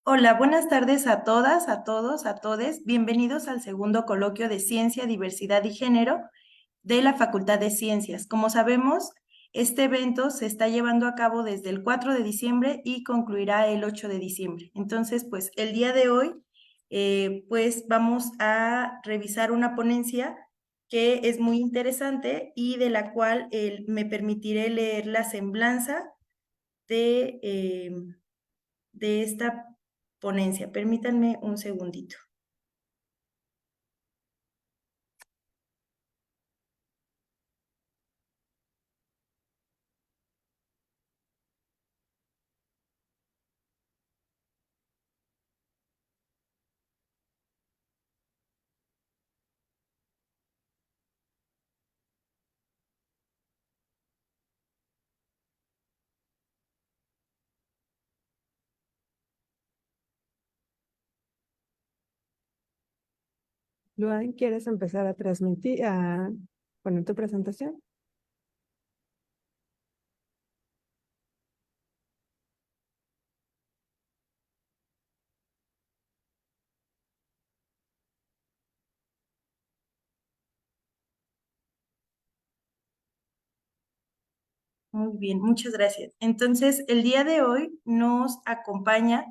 Hola, buenas tardes a todas, a todos, a todes. Bienvenidos al segundo coloquio de Ciencia, Diversidad y Género de la Facultad de Ciencias. Como sabemos, este evento se está llevando a cabo desde el 4 de diciembre y concluirá el 8 de diciembre. Entonces, pues el día de hoy, pues vamos a revisar una ponencia que es muy interesante y de la cual me permitiré leer la semblanza de... de esta ponencia. Permítanme un segundito. Luan, ¿quieres empezar a transmitir, a poner tu presentación? Muy bien, muchas gracias. Entonces, el día de hoy nos acompaña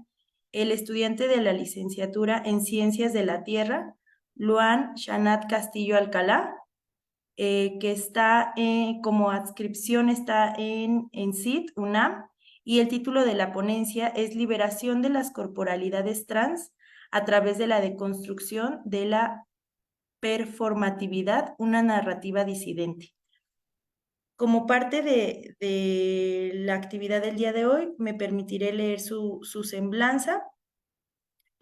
el estudiante de la licenciatura en Ciencias de la Tierra, Luan Shanat Castillo Alcalá, que está como adscripción está en CIT, UNAM, y el título de la ponencia es Liberación de las corporalidades trans a través de la deconstrucción de la performatividad, una narrativa disidente. Como parte de la actividad del día de hoy, me permitiré leer su semblanza.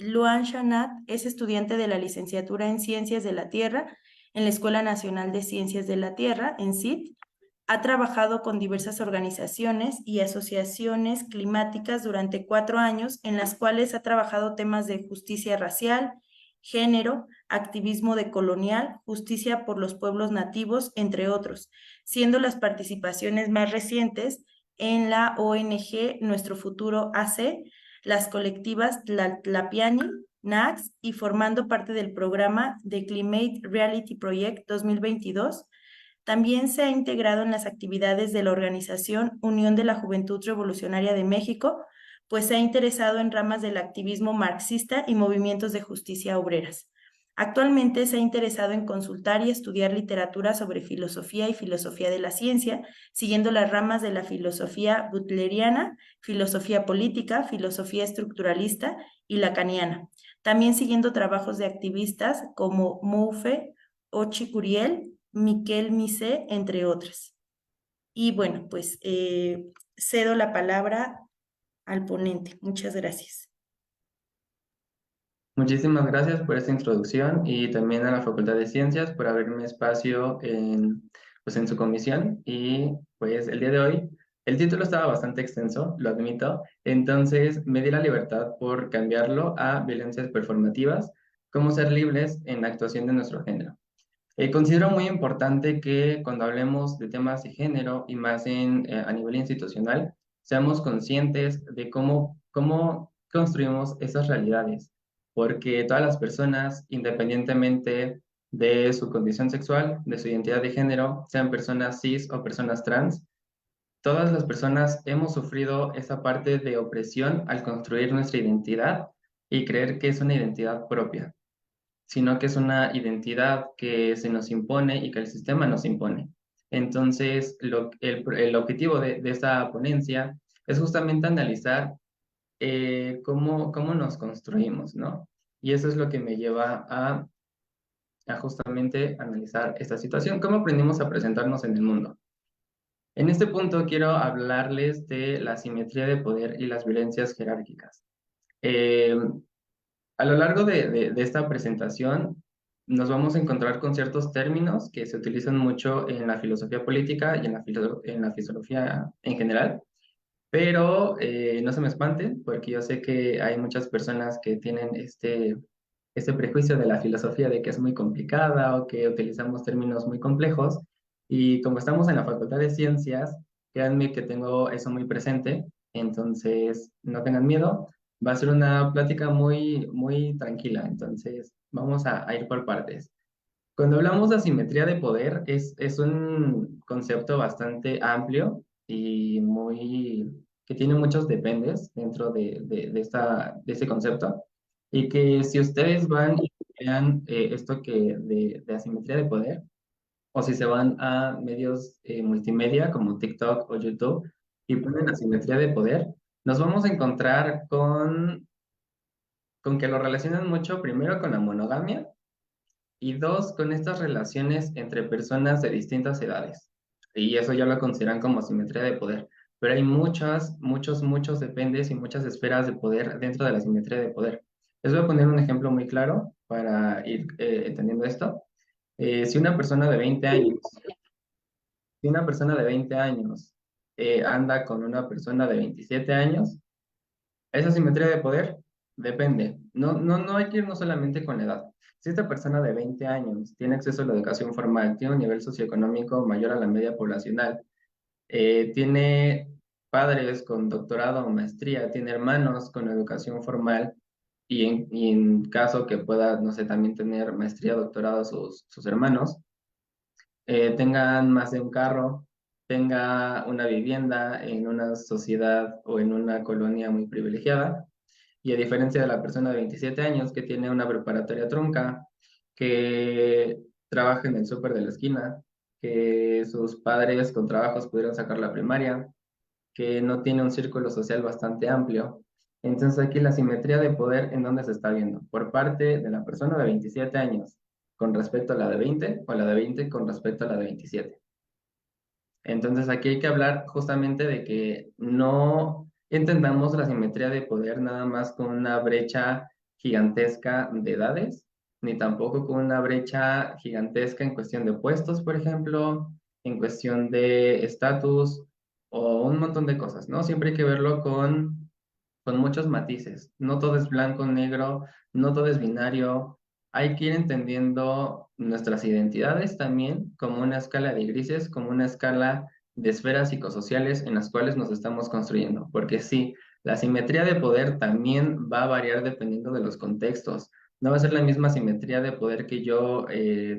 Luan Shanat es estudiante de la licenciatura en Ciencias de la Tierra en la Escuela Nacional de Ciencias de la Tierra, en CIT. Ha trabajado con diversas organizaciones y asociaciones climáticas durante 4 años, en las cuales ha trabajado temas de justicia racial, género, activismo decolonial, justicia por los pueblos nativos, entre otros, siendo las participaciones más recientes en la ONG Nuestro Futuro AC, las colectivas Tlapiani, NAX y formando parte del programa de Climate Reality Project 2022. También se ha integrado en las actividades de la organización Unión de la Juventud Revolucionaria de México, pues se ha interesado en ramas del activismo marxista y movimientos de justicia obreras. Actualmente se ha interesado en consultar y estudiar literatura sobre filosofía y filosofía de la ciencia, siguiendo las ramas de la filosofía butleriana, filosofía política, filosofía estructuralista y lacaniana. También siguiendo trabajos de activistas como Moufe, Ochi Curiel, Miquel Misé, entre otras. Y bueno, pues cedo la palabra al ponente. Muchas gracias. Muchísimas gracias por esta introducción y también a la Facultad de Ciencias por abrirme espacio pues en su comisión. Y pues el día de hoy, el título estaba bastante extenso, lo admito, entonces me di la libertad por cambiarlo a violencias performativas, cómo ser libres en la actuación de nuestro género. Considero muy importante que cuando hablemos de temas de género y más a nivel institucional, seamos conscientes de cómo construimos esas realidades, porque todas las personas, independientemente de su condición sexual, de su identidad de género, sean personas cis o personas trans, todas las personas hemos sufrido esa parte de opresión al construir nuestra identidad y creer que es una identidad propia, sino que es una identidad que se nos impone y que el sistema nos impone. Entonces, el objetivo de esta ponencia es justamente analizar cómo nos construimos, ¿no? Y eso es lo que me lleva a justamente analizar esta situación, cómo aprendimos a presentarnos en el mundo. En este punto quiero hablarles de la asimetría de poder y las violencias jerárquicas. Eh, a lo largo de esta presentación nos vamos a encontrar con ciertos términos que se utilizan mucho en la filosofía política y en la filosofía en general, pero no se me espanten porque yo sé que hay muchas personas que tienen este prejuicio de la filosofía de que es muy complicada o que utilizamos términos muy complejos, y como estamos en la Facultad de Ciencias, créanme que tengo eso muy presente, entonces no tengan miedo. Va a ser una plática muy, muy tranquila, entonces vamos a ir por partes. Cuando hablamos de asimetría de poder, es un concepto bastante amplio y muy, que tiene muchos dependes dentro de ese concepto. Y que si ustedes van y vean esto de asimetría de poder, o si se van a medios multimedia como TikTok o YouTube y ponen asimetría de poder, nos vamos a encontrar con que lo relacionan mucho primero con la monogamia y dos, con estas relaciones entre personas de distintas edades. Y eso ya lo consideran como simetría de poder. Pero hay muchos dependes y muchas esferas de poder dentro de la simetría de poder. Les voy a poner un ejemplo muy claro para ir entendiendo esto. Si una persona de 20 años, si una persona de 20 años anda con una persona de 27 años, esa simetría de poder depende. No hay que irnos solamente con la edad. Si esta persona de 20 años tiene acceso a la educación formal, tiene un nivel socioeconómico mayor a la media poblacional, tiene padres con doctorado o maestría, tiene hermanos con educación formal y en caso que pueda, no sé, también tener maestría, doctorado sus hermanos, tengan más de un carro, tenga una vivienda en una sociedad o en una colonia muy privilegiada, y a diferencia de la persona de 27 años que tiene una preparatoria trunca, que trabaja en el súper de la esquina, que sus padres con trabajos pudieron sacar la primaria, que no tiene un círculo social bastante amplio. Entonces aquí la simetría de poder en dónde se está viendo, por parte de la persona de 27 años con respecto a la de 20 o la de 20 con respecto a la de 27. Entonces aquí hay que hablar justamente de que no entendamos la simetría de poder nada más con una brecha gigantesca de edades, ni tampoco con una brecha gigantesca en cuestión de puestos, por ejemplo, en cuestión de estatus o un montón de cosas, ¿no? Siempre hay que verlo con muchos matices. No todo es blanco, negro, no todo es binario. Hay que ir entendiendo nuestras identidades también como una escala de grises, como una escala de esferas psicosociales en las cuales nos estamos construyendo. Porque sí, la simetría de poder también va a variar dependiendo de los contextos. No va a ser la misma simetría de poder que yo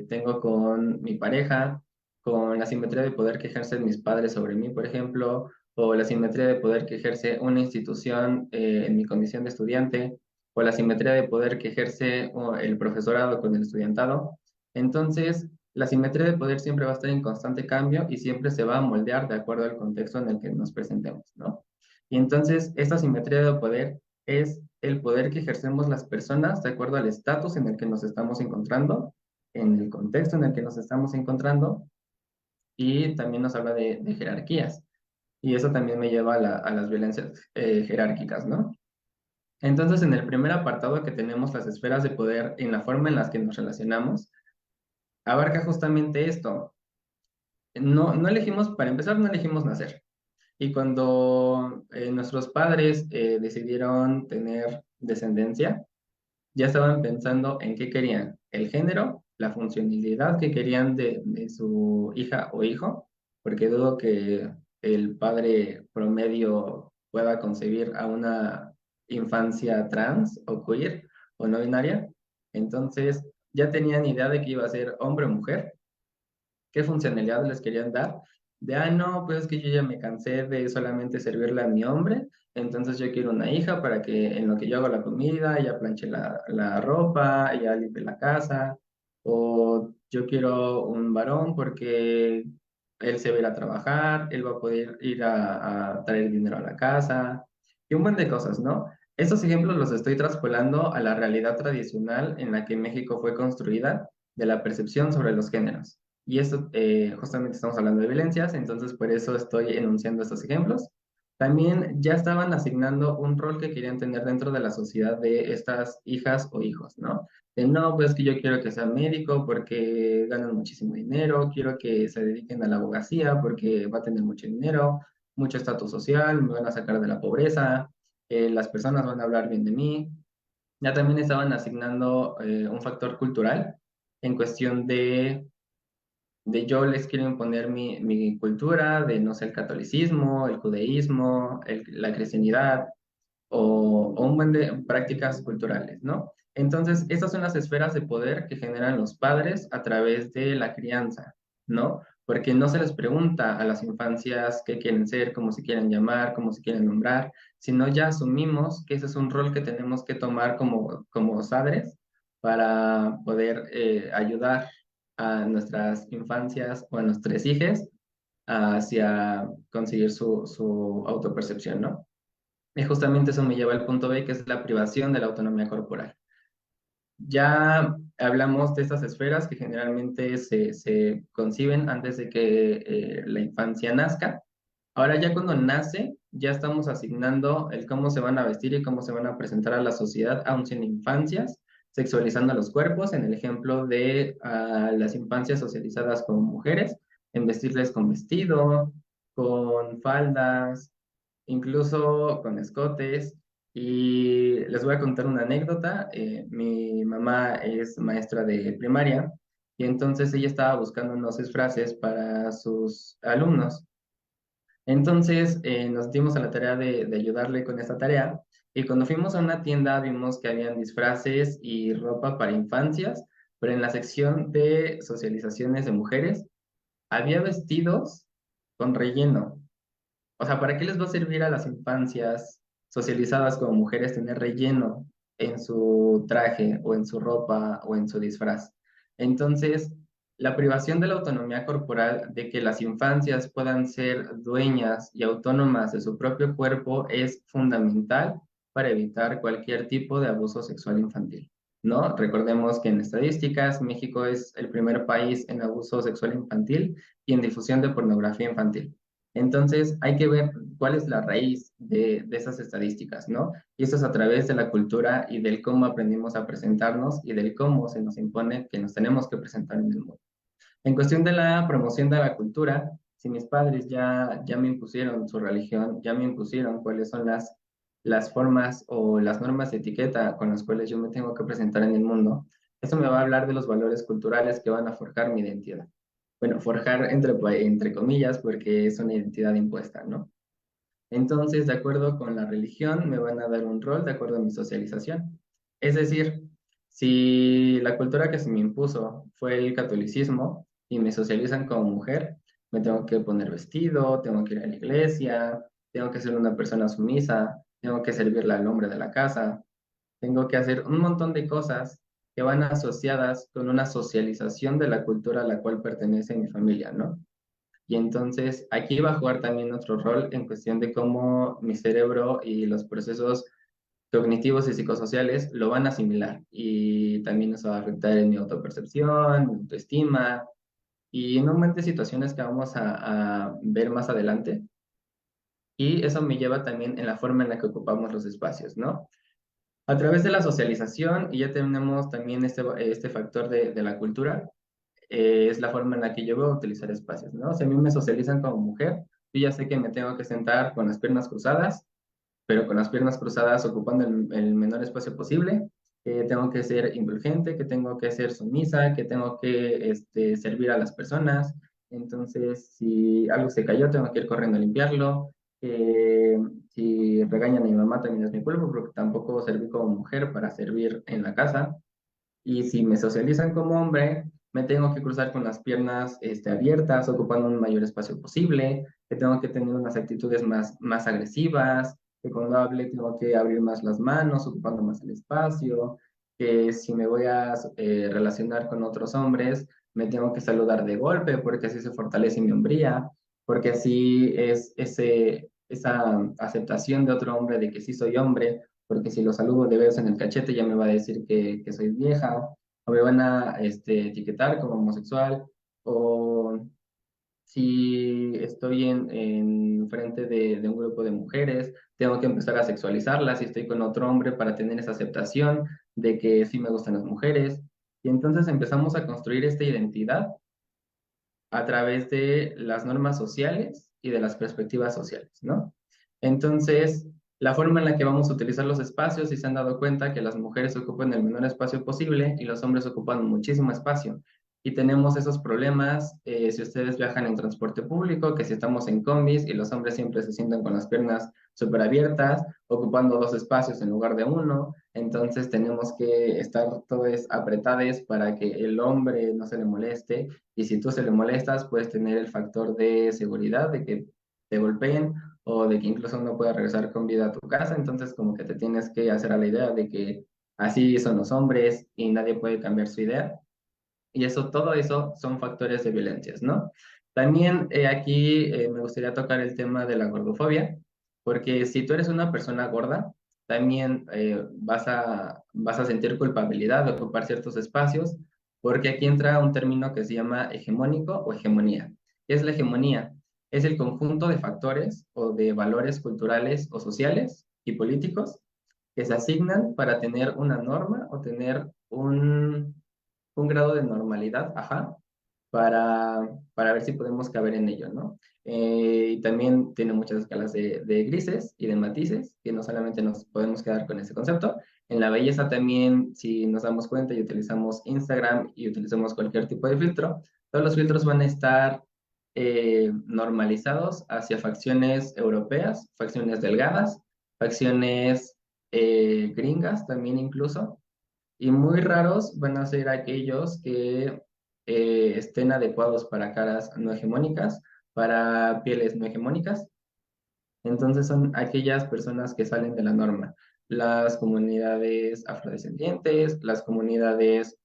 tengo con mi pareja, con la simetría de poder que ejercen mis padres sobre mí, por ejemplo, o la simetría de poder que ejerce una institución en mi condición de estudiante, o la simetría de poder que ejerce el profesorado con el estudiantado. Entonces, la simetría de poder siempre va a estar en constante cambio y siempre se va a moldear de acuerdo al contexto en el que nos presentemos, ¿no? Y entonces, esta simetría de poder es el poder que ejercemos las personas de acuerdo al estatus en el que nos estamos encontrando, en el contexto en el que nos estamos encontrando, y también nos habla de jerarquías. Y eso también me lleva a las violencias jerárquicas, ¿no? Entonces, en el primer apartado que tenemos las esferas de poder en la forma en las que nos relacionamos, abarca justamente esto. No elegimos, para empezar, no elegimos nacer. Y cuando nuestros padres decidieron tener descendencia, ya estaban pensando en qué querían, el género, la funcionalidad que querían de su hija o hijo, porque dudo que el padre promedio pueda concebir a una infancia trans o queer o no binaria. Entonces, ya tenían idea de que iba a ser hombre o mujer, qué funcionalidad les querían dar. No, pues es que yo ya me cansé de solamente servirle a mi hombre, entonces yo quiero una hija para que en lo que yo hago la comida, ella planche la ropa, ella limpie la casa, o yo quiero un varón porque él se va a ir a trabajar, él va a poder ir a traer dinero a la casa, y un montón de cosas, ¿no? Estos ejemplos los estoy traspolando a la realidad tradicional en la que México fue construida de la percepción sobre los géneros. Y esto, justamente estamos hablando de violencias, entonces por eso estoy enunciando estos ejemplos. También ya estaban asignando un rol que querían tener dentro de la sociedad de estas hijas o hijos, ¿no? De no, pues que yo quiero que sea médico porque ganan muchísimo dinero, quiero que se dediquen a la abogacía porque va a tener mucho dinero, mucho estatus social, me van a sacar de la pobreza, las personas van a hablar bien de mí. Ya también estaban asignando un factor cultural en cuestión de yo les quiero imponer mi cultura, de no sé, el catolicismo, el judaísmo, la cristianidad, o un buen de prácticas culturales, ¿no? Entonces, estas son las esferas de poder que generan los padres a través de la crianza, ¿no? Porque no se les pregunta a las infancias qué quieren ser, cómo se quieren llamar, cómo se quieren nombrar, sino ya asumimos que ese es un rol que tenemos que tomar como padres para poder ayudar a nuestras infancias o a nuestros hijos hacia conseguir su autopercepción, ¿no? Y justamente eso me lleva al punto B, que es la privación de la autonomía corporal. Ya hablamos de estas esferas que generalmente se conciben antes de que la infancia nazca. Ahora ya cuando nace, ya estamos asignando el cómo se van a vestir y cómo se van a presentar a la sociedad, aún sin infancias, sexualizando los cuerpos, en el ejemplo de las infancias socializadas como mujeres, en vestirles con vestido, con faldas, incluso con escotes. Y les voy a contar una anécdota. Mi mamá es maestra de primaria y entonces ella estaba buscando unos disfraces para sus alumnos. Entonces nos dimos a la tarea de ayudarle con esta tarea y cuando fuimos a una tienda vimos que habían disfraces y ropa para infancias, pero en la sección de socializaciones de mujeres había vestidos con relleno. O sea, ¿para qué les va a servir a las infancias socializadas como mujeres tener relleno en su traje o en su ropa o en su disfraz? Entonces, la privación de la autonomía corporal, de que las infancias puedan ser dueñas y autónomas de su propio cuerpo, es fundamental para evitar cualquier tipo de abuso sexual infantil, ¿no? Recordemos que en estadísticas, México es el primer país en abuso sexual infantil y en difusión de pornografía infantil. Entonces, hay que ver cuál es la raíz de esas estadísticas, ¿no? Y eso es a través de la cultura y del cómo aprendimos a presentarnos y del cómo se nos impone que nos tenemos que presentar en el mundo. En cuestión de la promoción de la cultura, si mis padres ya me impusieron su religión, ya me impusieron cuáles son las formas o las normas de etiqueta con las cuales yo me tengo que presentar en el mundo, eso me va a hablar de los valores culturales que van a forjar mi identidad. Bueno, forjar entre comillas porque es una identidad impuesta, ¿no? Entonces, de acuerdo con la religión, me van a dar un rol de acuerdo a mi socialización. Es decir, si la cultura que se me impuso fue el catolicismo y me socializan como mujer, me tengo que poner vestido, tengo que ir a la iglesia, tengo que ser una persona sumisa, tengo que servirle al hombre de la casa, tengo que hacer un montón de cosas que van asociadas con una socialización de la cultura a la cual pertenece mi familia, ¿no? Y entonces aquí va a jugar también otro rol en cuestión de cómo mi cerebro y los procesos cognitivos y psicosociales lo van a asimilar. Y también eso va a afectar en mi autopercepción, mi autoestima y en un montón de situaciones que vamos a ver más adelante. Y eso me lleva también en la forma en la que ocupamos los espacios, ¿no? A través de la socialización, y ya tenemos también este factor de la cultura, es la forma en la que yo voy a utilizar espacios, ¿no? Si a mí me socializan como mujer, yo ya sé que me tengo que sentar con las piernas cruzadas, pero con las piernas cruzadas ocupando el menor espacio posible, que tengo que ser indulgente, que tengo que ser sumisa, que tengo que servir a las personas. Entonces, si algo se cayó, tengo que ir corriendo a limpiarlo. Si regañan a mi mamá, también es mi culpa, porque tampoco serví como mujer para servir en la casa. Y si me socializan como hombre, me tengo que cruzar con las piernas abiertas, ocupando un mayor espacio posible, que tengo que tener unas actitudes más agresivas, que cuando hable tengo que abrir más las manos, ocupando más el espacio, que si me voy a relacionar con otros hombres, me tengo que saludar de golpe, porque así se fortalece mi hombría, porque así es esa aceptación de otro hombre de que sí soy hombre, porque si lo saludo de besos en el cachete ya me va a decir que soy vieja, o me van a etiquetar como homosexual, o si estoy en frente de un grupo de mujeres, tengo que empezar a sexualizarlas si estoy con otro hombre para tener esa aceptación de que sí me gustan las mujeres. Y entonces empezamos a construir esta identidad a través de las normas sociales y de las perspectivas sociales, ¿no? Entonces, la forma en la que vamos a utilizar los espacios, si se han dado cuenta que las mujeres ocupan el menor espacio posible y los hombres ocupan muchísimo espacio. y tenemos esos problemas si ustedes viajan en transporte público, que si estamos en combis y los hombres siempre se sientan con las piernas súper abiertas, ocupando dos espacios en lugar de uno, entonces tenemos que estar todos apretados para que el hombre no se le moleste, y si tú se le molestas, puedes tener el factor de seguridad, de que te golpeen o de que incluso no puedas regresar con vida a tu casa, entonces como que te tienes que hacer a la idea de que así son los hombres y nadie puede cambiar su idea. Y eso, todo eso son factores de violencias, ¿no? También aquí me gustaría tocar el tema de la gordofobia, porque si tú eres una persona gorda, también vas a sentir culpabilidad de ocupar ciertos espacios, porque aquí entra un término que se llama hegemónico o hegemonía. ¿Qué es la hegemonía? Es el conjunto de factores o de valores culturales o sociales y políticos que se asignan para tener una norma o tener un grado de normalidad, ajá, para ver si podemos caber en ello, ¿no? Y también tiene muchas escalas de grises y de matices, que no solamente nos podemos quedar con ese concepto. En la belleza también, si nos damos cuenta y utilizamos Instagram y utilizamos cualquier tipo de filtro, todos los filtros van a estar normalizados hacia facciones europeas, facciones delgadas, facciones gringas también incluso, y muy raros van a ser aquellos que estén adecuados para caras no hegemónicas, para pieles no hegemónicas. Entonces son aquellas personas que salen de la norma. Las comunidades afrodescendientes, las comunidades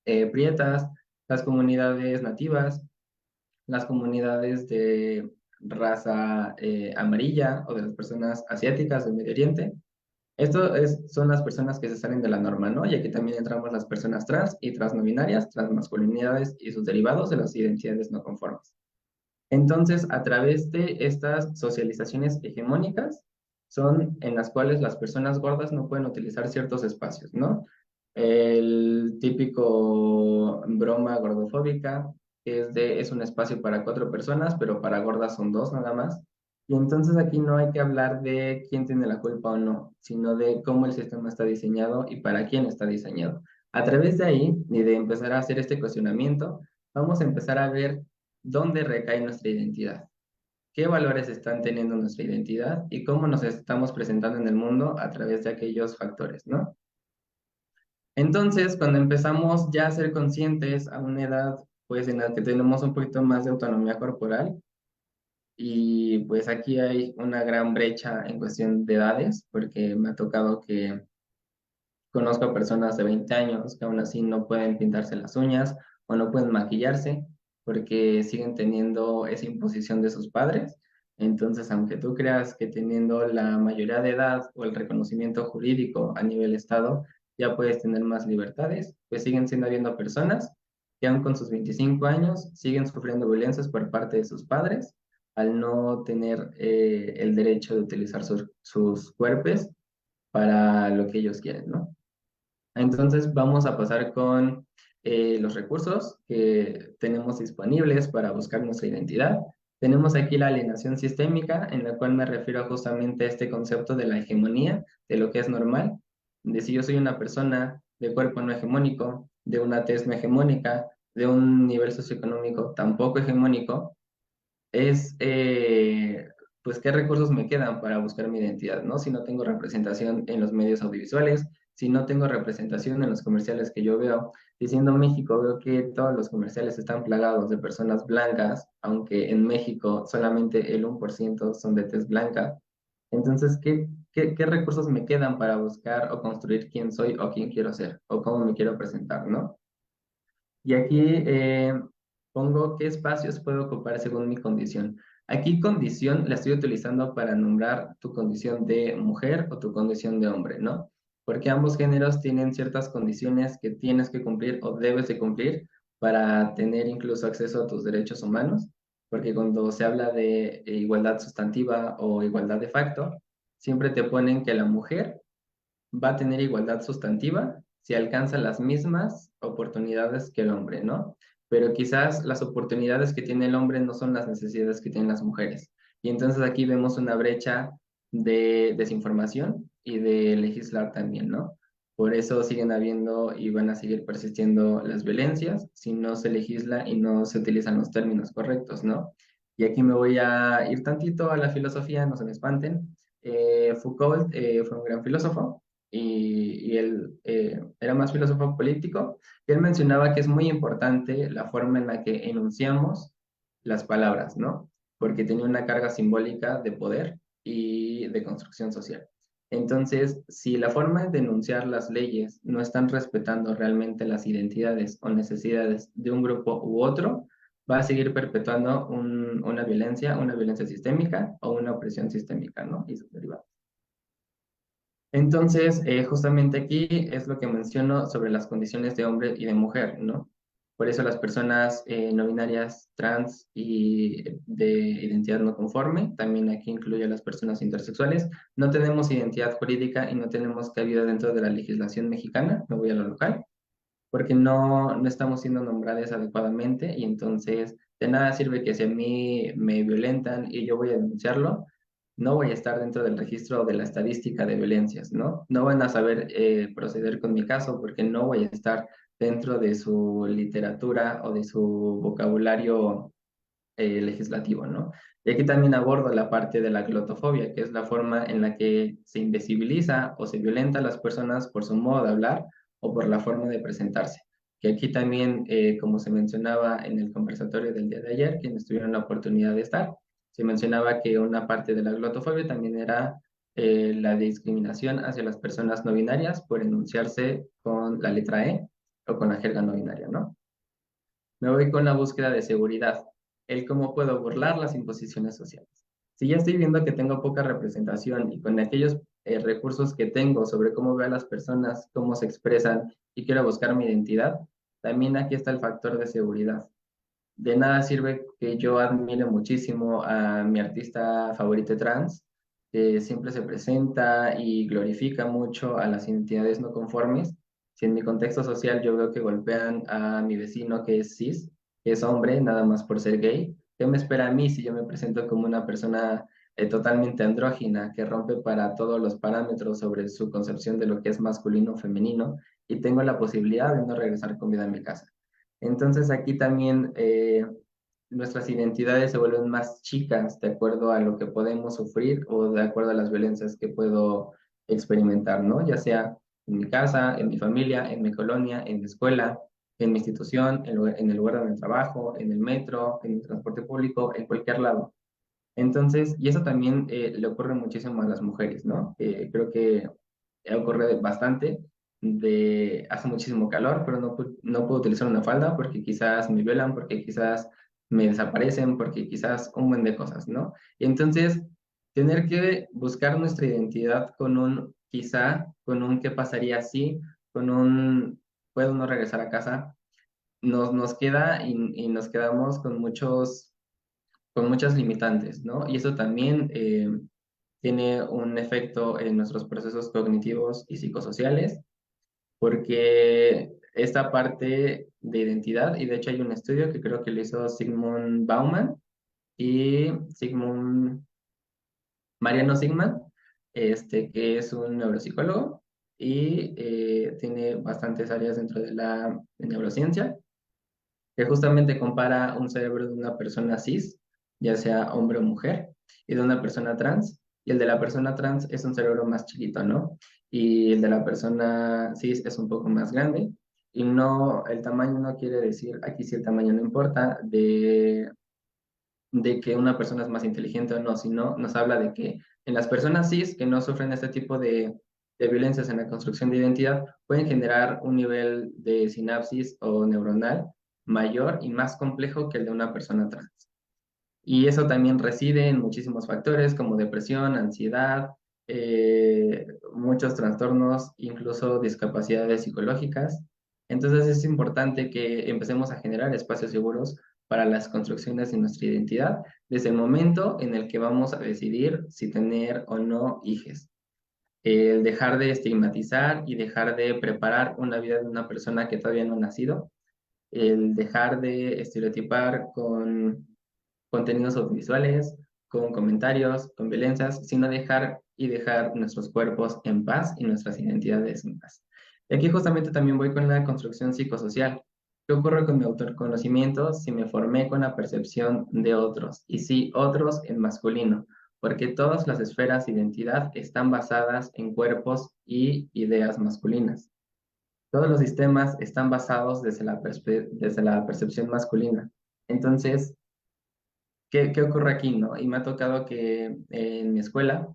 prietas, las comunidades nativas, las comunidades de raza amarilla o de las personas asiáticas del Medio Oriente. Son las personas que se salen de la norma, ¿no? Y aquí también entramos las personas trans y trans no binarias, transmasculinidades y sus derivados de las identidades no conformes. Entonces, a través de estas socializaciones hegemónicas, son en las cuales las personas gordas no pueden utilizar ciertos espacios, ¿no? El típico broma gordofóbica es un espacio para 4 personas, pero para gordas son 2 nada más. Y entonces aquí no hay que hablar de quién tiene la culpa o no, sino de cómo el sistema está diseñado y para quién está diseñado. A través de ahí y de empezar a hacer este cuestionamiento, vamos a empezar a ver dónde recae nuestra identidad, qué valores están teniendo nuestra identidad y cómo nos estamos presentando en el mundo a través de aquellos factores, ¿no? Entonces, cuando empezamos ya a ser conscientes a una edad, pues en la que tenemos un poquito más de autonomía corporal, y pues aquí hay una gran brecha en cuestión de edades, porque me ha tocado que conozco a personas de 20 años que aún así no pueden pintarse las uñas o no pueden maquillarse porque siguen teniendo esa imposición de sus padres. Entonces, aunque tú creas que teniendo la mayoría de edad o el reconocimiento jurídico a nivel Estado ya puedes tener más libertades, pues siguen siendo habiendo personas que aún con sus 25 años siguen sufriendo violencias por parte de sus padres al no tener el derecho de utilizar sus cuerpos para lo que ellos quieren, ¿no? Entonces vamos a pasar con los recursos que tenemos disponibles para buscar nuestra identidad. Tenemos aquí la alienación sistémica, en la cual me refiero justamente a este concepto de la hegemonía, de lo que es normal, de si yo soy una persona de cuerpo no hegemónico, de una tez no hegemónica, de un nivel socioeconómico tampoco hegemónico, es, pues, qué recursos me quedan para buscar mi identidad, ¿no? Si no tengo representación en los medios audiovisuales, si no tengo representación en los comerciales que yo veo. Diciendo México, veo que todos los comerciales están plagados de personas blancas, aunque en México solamente el 1% son de tez blanca. Entonces, ¿qué recursos me quedan para buscar o construir quién soy o quién quiero ser o cómo me quiero presentar, ¿no? Y aquí pongo qué espacios puedo ocupar según mi condición. Aquí condición la estoy utilizando para nombrar tu condición de mujer o tu condición de hombre, ¿no? Porque ambos géneros tienen ciertas condiciones que tienes que cumplir o debes de cumplir para tener incluso acceso a tus derechos humanos. Porque cuando se habla de igualdad sustantiva o igualdad de facto, siempre te ponen que la mujer va a tener igualdad sustantiva si alcanza las mismas oportunidades que el hombre, ¿no? Pero quizás las oportunidades que tiene el hombre no son las necesidades que tienen las mujeres. Y entonces aquí vemos una brecha de desinformación y de legislar también, ¿no? Por eso siguen habiendo y van a seguir persistiendo las violencias si no se legisla y no se utilizan los términos correctos, ¿no? Y aquí me voy a ir tantito a la filosofía, no se me espanten. Foucault fue un gran filósofo y él era más filósofo político, y él mencionaba que es muy importante la forma en la que enunciamos las palabras, ¿no? Porque tenía una carga simbólica de poder y de construcción social. Entonces, si la forma de denunciar las leyes no están respetando realmente las identidades o necesidades de un grupo u otro, va a seguir perpetuando una violencia sistémica o una opresión sistémica, ¿no? Y sus derivados. Entonces, justamente aquí es lo que menciono sobre las condiciones de hombre y de mujer, ¿no? Por eso las personas no binarias, trans y de identidad no conforme, también aquí incluye a las personas intersexuales, no tenemos identidad jurídica y no tenemos cabida dentro de la legislación mexicana, me voy a lo local, porque no estamos siendo nombradas adecuadamente y entonces de nada sirve que si a mí me violentan y yo voy a denunciarlo, no voy a estar dentro del registro de la estadística de violencias, ¿no? No van a saber proceder con mi caso porque no voy a estar dentro de su literatura o de su vocabulario legislativo, ¿no? Y aquí también abordo la parte de la glotofobia, que es la forma en la que se invisibiliza o se violenta a las personas por su modo de hablar o por la forma de presentarse. Que aquí también, como se mencionaba en el conversatorio del día de ayer, quienes tuvieron la oportunidad de estar, se mencionaba que una parte de la glotofobia también era la discriminación hacia las personas no binarias por enunciarse con la letra E o con la jerga no binaria, ¿no? Me voy con la búsqueda de seguridad, el cómo puedo burlar las imposiciones sociales. Si ya estoy viendo que tengo poca representación y con aquellos recursos que tengo sobre cómo veo a las personas, cómo se expresan y quiero buscar mi identidad, también aquí está el factor de seguridad. De nada sirve que yo admire muchísimo a mi artista favorito trans, que siempre se presenta y glorifica mucho a las identidades no conformes. Si en mi contexto social yo veo que golpean a mi vecino que es cis, que es hombre, nada más por ser gay, ¿qué me espera a mí si yo me presento como una persona totalmente andrógina, que rompe para todos los parámetros sobre su concepción de lo que es masculino o femenino, y tengo la posibilidad de no regresar con vida a mi casa? Entonces aquí también nuestras identidades se vuelven más chicas de acuerdo a lo que podemos sufrir o de acuerdo a las violencias que puedo experimentar, ¿no? Ya sea en mi casa, en mi familia, en mi colonia, en mi escuela, en mi institución, en el lugar donde trabajo, en el metro, en el transporte público, en cualquier lado. Entonces, y eso también le ocurre muchísimo a las mujeres, ¿no? Creo que ocurre bastante, hace muchísimo calor, pero no puedo utilizar una falda porque quizás me violan, porque quizás me desaparecen, porque quizás un buen de cosas, ¿no? Y entonces, tener que buscar nuestra identidad con un quizá, con un qué pasaría si, con un puedo no regresar a casa, nos queda y nos quedamos con muchas limitantes, ¿no? Y eso también tiene un efecto en nuestros procesos cognitivos y psicosociales, porque esta parte de identidad, y de hecho hay un estudio que creo que lo hizo Sigmund Bauman y Mariano Sigman, que es un neuropsicólogo y tiene bastantes áreas dentro de la neurociencia, que justamente compara un cerebro de una persona cis, ya sea hombre o mujer, y de una persona trans, y el de la persona trans es un cerebro más chiquito, ¿no? Y el de la persona cis es un poco más grande, y no, el tamaño no quiere decir, aquí sí el tamaño no importa, de que una persona es más inteligente o no, sino nos habla de que en las personas cis que no sufren este tipo de violencias en la construcción de identidad, pueden generar un nivel de sinapsis o neuronal mayor y más complejo que el de una persona trans. Y eso también reside en muchísimos factores como depresión, ansiedad, muchos trastornos, incluso discapacidades psicológicas. Entonces es importante que empecemos a generar espacios seguros para las construcciones de nuestra identidad desde el momento en el que vamos a decidir si tener o no hijos. El dejar de estigmatizar y dejar de preparar una vida de una persona que todavía no ha nacido, el dejar de estereotipar con contenidos audiovisuales, con comentarios, con violencias, sino dejar nuestros cuerpos en paz y nuestras identidades en paz. Y aquí justamente también voy con la construcción psicosocial. ¿Qué ocurre con mi autoconocimiento si me formé con la percepción de otros? Y sí, otros en masculino, porque todas las esferas de identidad están basadas en cuerpos y ideas masculinas. Todos los sistemas están basados desde la percepción masculina. Entonces, ¿qué ocurre aquí, no? Y me ha tocado que en mi escuela,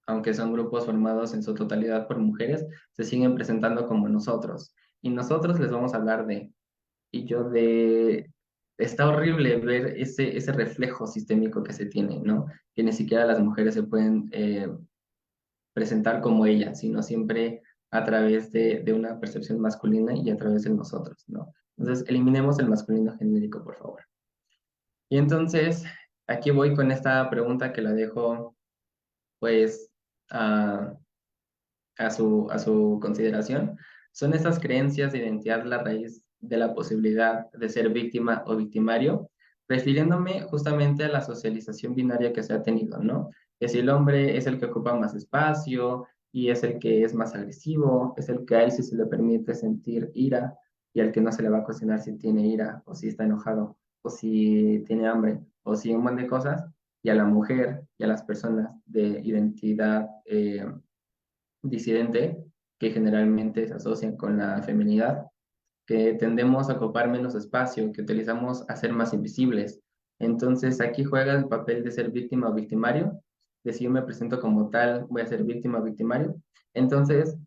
aunque son grupos formados en su totalidad por mujeres, se siguen presentando como nosotros. Y nosotros les vamos a hablar de, y yo de, está horrible ver ese reflejo sistémico que se tiene, ¿no? Que ni siquiera las mujeres se pueden presentar como ellas, sino siempre a través de una percepción masculina y a través de nosotros, ¿no? Entonces, eliminemos el masculino genérico, por favor. Y entonces, aquí voy con esta pregunta que la dejo, pues, a a su consideración. ¿Son estas creencias de identidad la raíz de la posibilidad de ser víctima o victimario? Refiriéndome justamente a la socialización binaria que se ha tenido, ¿no? Que si el hombre es el que ocupa más espacio y es el que es más agresivo, es el que a él sí se le permite sentir ira y al que no se le va a cuestionar si tiene ira o si está enojado o si tiene hambre o si un montón de cosas, y a la mujer y a las personas de identidad disidente que generalmente se asocian con la feminidad, que tendemos a ocupar menos espacio, que utilizamos a ser más invisibles. Entonces aquí juega el papel de ser víctima o victimario, de si yo me presento como tal, voy a ser víctima o victimario. Entonces,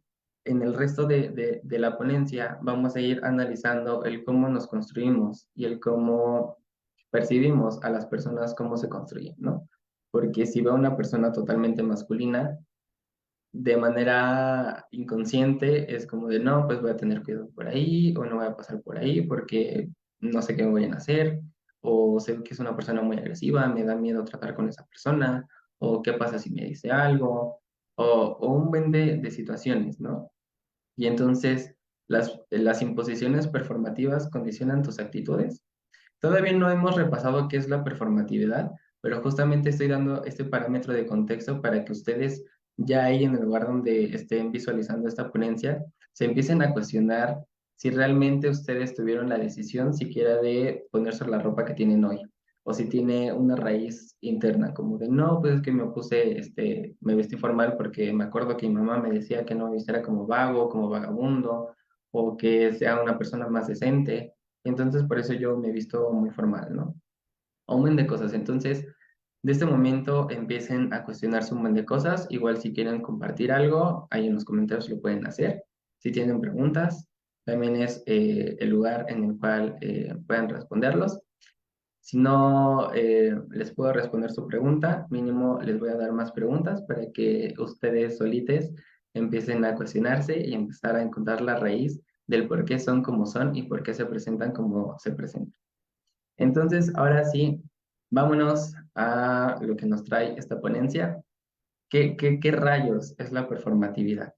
en el resto de la ponencia vamos a ir analizando el cómo nos construimos y el cómo percibimos a las personas, cómo se construyen, ¿no? Porque si veo a una persona totalmente masculina, de manera inconsciente es como de no, pues voy a tener cuidado por ahí o no voy a pasar por ahí porque no sé qué me vayan a hacer o sé que es una persona muy agresiva, me da miedo tratar con esa persona o qué pasa si me dice algo o un buen de situaciones, ¿no? Y entonces las imposiciones performativas condicionan tus actitudes. Todavía no hemos repasado qué es la performatividad, pero justamente estoy dando este parámetro de contexto para que ustedes ya ahí en el lugar donde estén visualizando esta ponencia, se empiecen a cuestionar si realmente ustedes tuvieron la decisión siquiera de ponerse la ropa que tienen hoy, o si tiene una raíz interna, como de no, pues es que me puse, me vestí formal porque me acuerdo que mi mamá me decía que no me vistiera como vago, como vagabundo, o que sea una persona más decente. Entonces, por eso yo me he visto muy formal, ¿no? O un buen de cosas. Entonces, de este momento empiecen a cuestionarse un buen de cosas. Igual si quieren compartir algo, ahí en los comentarios lo pueden hacer. Si tienen preguntas, también es el lugar en el cual pueden responderlos. Si no les puedo responder su pregunta, mínimo les voy a dar más preguntas para que ustedes solites empiecen a cuestionarse y empezar a encontrar la raíz del por qué son como son y por qué se presentan como se presentan. Entonces, ahora sí, vámonos a lo que nos trae esta ponencia. ¿Qué rayos es la performatividad?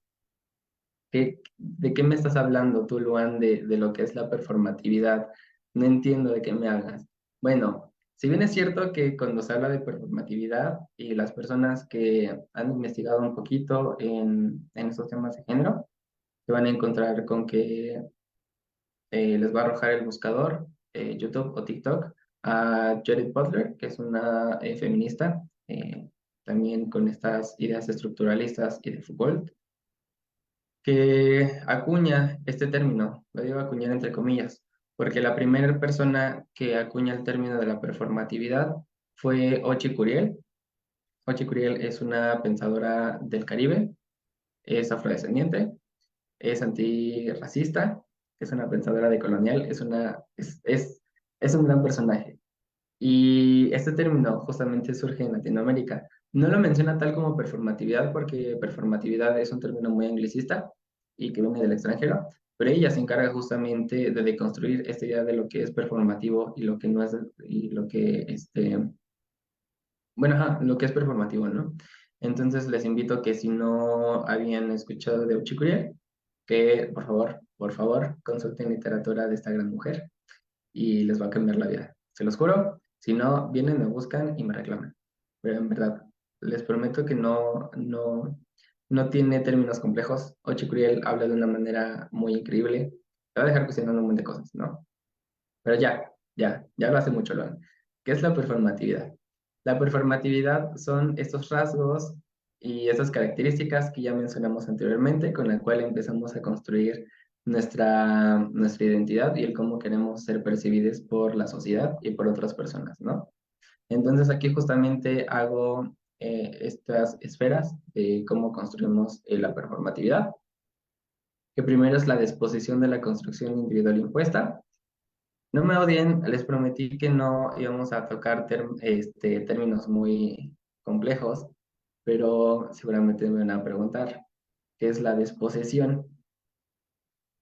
¿De qué me estás hablando tú, Luan, de lo que es la performatividad? No entiendo de qué me hablas. Bueno, si bien es cierto que cuando se habla de performatividad y las personas que han investigado un poquito en estos temas de género, se van a encontrar con que les va a arrojar el buscador, YouTube o TikTok, a Judith Butler, que es una feminista, también con estas ideas estructuralistas y de Foucault, que acuña este término, lo digo acuñar entre comillas, porque la primera persona que acuña el término de la performatividad fue Ochi Curiel. Ochi Curiel es una pensadora del Caribe, es afrodescendiente, es antirracista, es una pensadora decolonial, es un gran personaje. Y este término justamente surge en Latinoamérica. No lo menciona tal como performatividad porque performatividad es un término muy anglicista y que viene del extranjero, pero ella se encarga justamente de deconstruir esta idea de lo que es performativo y lo que no es, y lo que, bueno, ajá, lo que es performativo, ¿no? Entonces les invito a que si no habían escuchado de Uchikurie, que por favor, consulten literatura de esta gran mujer y les va a cambiar la vida. Se los juro, si no, vienen, me buscan y me reclaman. Pero en verdad, les prometo que no, no tiene términos complejos. Ochicuriel habla de una manera muy increíble. Te va a dejar cuestionando un montón de cosas, ¿no? Pero ya lo hace mucho, Loan. ¿Qué es la performatividad? La performatividad son estos rasgos y esas características que ya mencionamos anteriormente, con la cual empezamos a construir nuestra identidad y el cómo queremos ser percibidos por la sociedad y por otras personas, ¿no? Entonces aquí justamente hago estas esferas de cómo construimos la performatividad, que primero es la disposición de la construcción individual impuesta. No me odien, les prometí que no íbamos a tocar términos muy complejos, pero seguramente me van a preguntar, ¿qué es la disposición?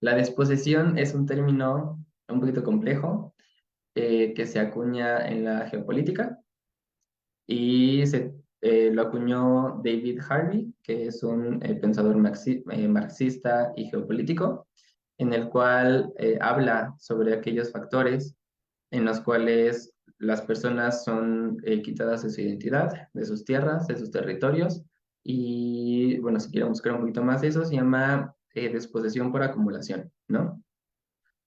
La disposición es un término un poquito complejo que se acuña en la geopolítica y lo acuñó David Harvey, que es un pensador marxista y geopolítico, en el cual habla sobre aquellos factores en los cuales las personas son quitadas de su identidad, de sus tierras, de sus territorios, y bueno, si quieren buscar un poquito más de eso, se llama desposesión por acumulación, ¿no?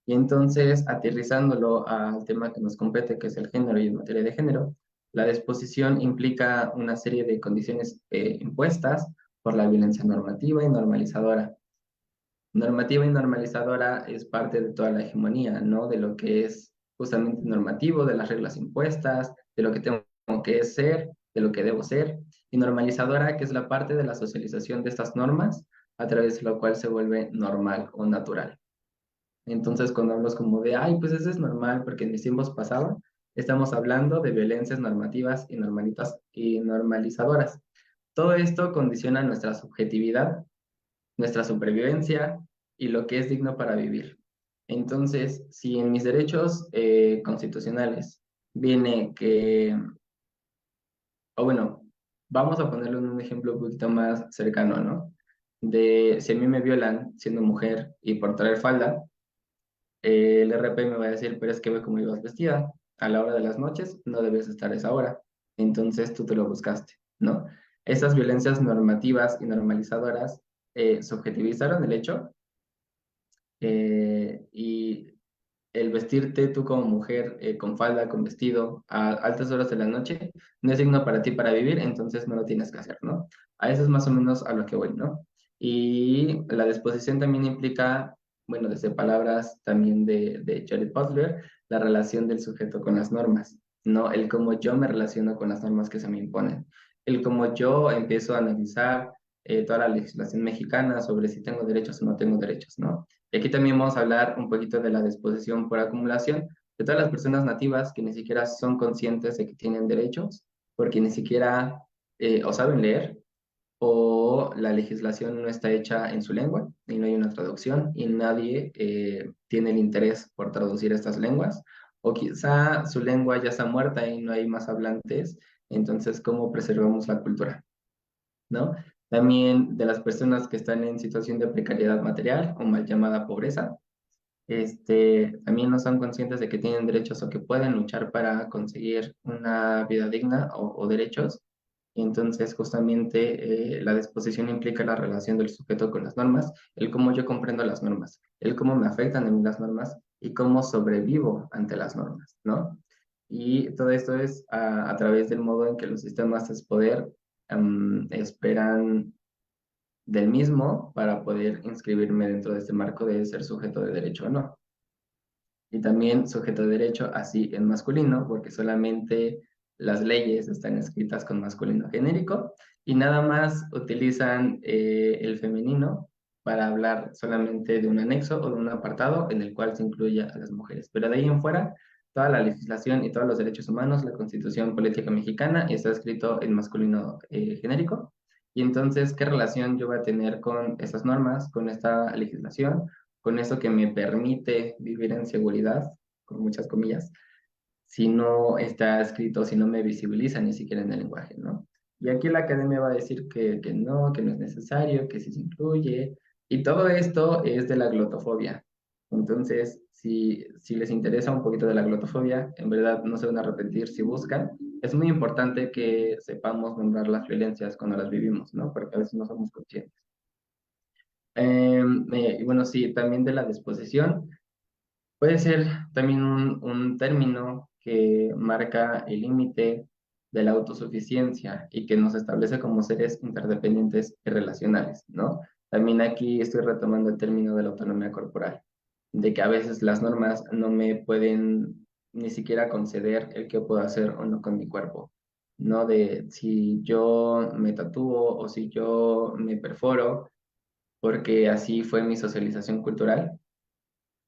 Y entonces, aterrizándolo al tema que nos compete, que es el género y en materia de género, la disposición implica una serie de condiciones impuestas por la violencia normativa y normalizadora. Normativa y normalizadora es parte de toda la hegemonía, ¿no? De lo que es justamente normativo, de las reglas impuestas, de lo que tengo que ser, de lo que debo ser. Y normalizadora, que es la parte de la socialización de estas normas, a través de lo cual se vuelve normal o natural. Entonces, cuando hablas como de, ay, pues eso es normal porque en mis tiempos pasaba, estamos hablando de violencias normativas y normalizadoras. Todo esto condiciona nuestra subjetividad, nuestra supervivencia y lo que es digno para vivir. Entonces, si en mis derechos constitucionales viene que, o bueno, vamos a ponerlo en un ejemplo un poquito más cercano, ¿no? De si a mí me violan siendo mujer y por traer falda, el RP me va a decir, pero es que ve cómo ibas vestida. A la hora de las noches no debes estar a esa hora. Entonces tú te lo buscaste, ¿no? Esas violencias normativas y normalizadoras subjetivizaron el hecho y el vestirte tú como mujer con falda, con vestido a altas horas de la noche no es digno para ti para vivir, entonces no lo tienes que hacer, ¿no? A eso es más o menos a lo que voy, ¿no? Y la disposición también implica, bueno, desde palabras también de Judith Butler, la relación del sujeto con las normas, ¿no? El cómo yo me relaciono con las normas que se me imponen, el cómo yo empiezo a analizar toda la legislación mexicana sobre si tengo derechos o no tengo derechos, ¿no? Y aquí también vamos a hablar un poquito de la disposición por acumulación de todas las personas nativas que ni siquiera son conscientes de que tienen derechos, porque ni siquiera o saben leer o la legislación no está hecha en su lengua y no hay una traducción y nadie tiene el interés por traducir estas lenguas, o quizá su lengua ya está muerta y no hay más hablantes, entonces, ¿cómo preservamos la cultura? ¿No? También de las personas que están en situación de precariedad material o mal llamada pobreza, también no son conscientes de que tienen derechos o que pueden luchar para conseguir una vida digna o derechos. Y entonces, justamente, la disposición implica la relación del sujeto con las normas, el cómo yo comprendo las normas, el cómo me afectan a mí las normas y cómo sobrevivo ante las normas, ¿no? Y todo esto es a través del modo en que los sistemas de poder esperan del mismo para poder inscribirme dentro de este marco de ser sujeto de derecho o no. Y también sujeto de derecho así en masculino, porque solamente las leyes están escritas con masculino genérico y nada más utilizan el femenino para hablar solamente de un anexo o de un apartado en el cual se incluye a las mujeres. Pero de ahí en fuera, toda la legislación y todos los derechos humanos, la Constitución Política Mexicana, está escrito en masculino genérico. Y entonces, ¿qué relación yo voy a tener con esas normas, con esta legislación, con eso que me permite vivir en seguridad, con muchas comillas, si no está escrito, si no me visibiliza ni siquiera en el lenguaje, ¿no? Y aquí la academia va a decir que no es necesario, que sí se incluye, y todo esto es de la glotofobia. Entonces, si les interesa un poquito de la glotofobia, en verdad no se van a arrepentir si buscan, es muy importante que sepamos nombrar las violencias cuando las vivimos, ¿no? Porque a veces no somos conscientes. Y bueno, sí, también de la disposición. Puede ser también un término que marca el límite de la autosuficiencia y que nos establece como seres interdependientes y relacionales, ¿no? También aquí estoy retomando el término de la autonomía corporal, de que a veces las normas no me pueden ni siquiera conceder el que puedo hacer o no con mi cuerpo, ¿no? De si yo me tatúo o si yo me perforo, porque así fue mi socialización cultural,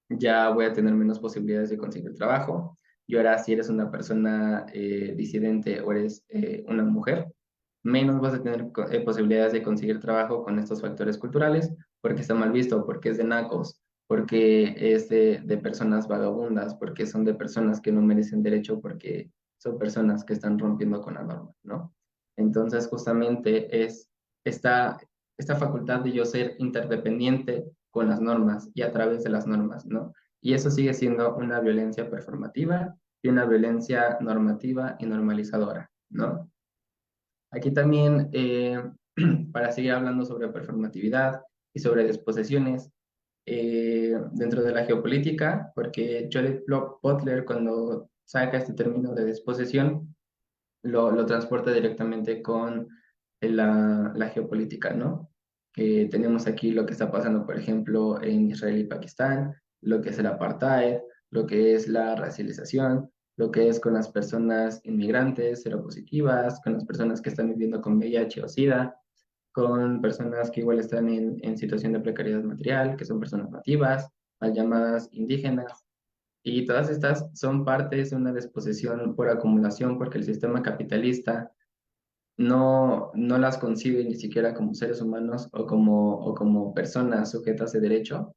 ya voy a tener menos posibilidades de conseguir trabajo. Y ahora, si eres una persona disidente o eres una mujer, menos vas a tener posibilidades de conseguir trabajo con estos factores culturales, porque está mal visto, porque es de nacos, porque es de personas vagabundas, porque son de personas que no merecen derecho, porque son personas que están rompiendo con la norma, ¿no? Entonces, justamente es esta, esta facultad de yo ser interdependiente con las normas y a través de las normas, ¿no? Y eso sigue siendo una violencia performativa y una violencia normativa y normalizadora, ¿no? Aquí también, para seguir hablando sobre performatividad y sobre disposiciones dentro de la geopolítica, porque Judith Butler, cuando saca este término de disposición, lo transporta directamente con la geopolítica, ¿no? Que tenemos aquí lo que está pasando, por ejemplo, en Israel y Pakistán, lo que es el apartheid, lo que es la racialización, lo que es con las personas inmigrantes, seropositivas, con las personas que están viviendo con VIH o SIDA, con personas que igual están en situación de precariedad material, que son personas nativas, mal llamadas indígenas, y todas estas son partes de una disposición por acumulación, porque el sistema capitalista no las concibe ni siquiera como seres humanos o como personas sujetas de derecho,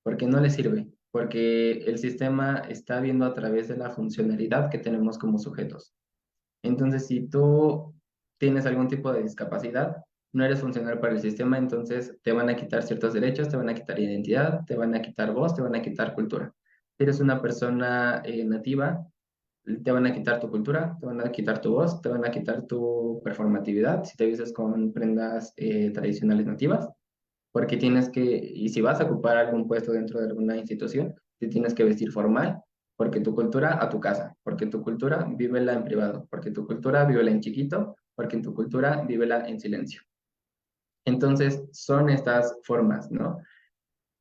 porque no les sirve, porque el sistema está viendo a través de la funcionalidad que tenemos como sujetos. Entonces, si tú tienes algún tipo de discapacidad, no eres funcional para el sistema, entonces te van a quitar ciertos derechos, te van a quitar identidad, te van a quitar voz, te van a quitar cultura. Si eres una persona nativa, te van a quitar tu cultura, te van a quitar tu voz, te van a quitar tu performatividad si te vistes con prendas tradicionales nativas, porque tienes que, y si vas a ocupar algún puesto dentro de alguna institución, te tienes que vestir formal, porque tu cultura a tu casa, porque tu cultura vívela en privado, porque tu cultura vívela en chiquito, porque en tu cultura vívela en silencio. Entonces, son estas formas, ¿no?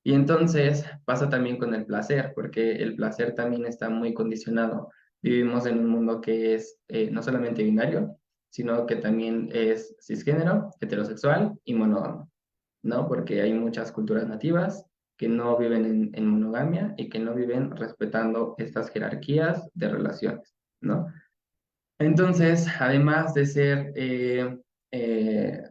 Y entonces pasa también con el placer, porque el placer también está muy condicionado. Vivimos en un mundo que es no solamente binario, sino que también es cisgénero, heterosexual y monógamo, ¿no? Porque hay muchas culturas nativas que no viven en monogamia y que no viven respetando estas jerarquías de relaciones, ¿no? Entonces, además de ser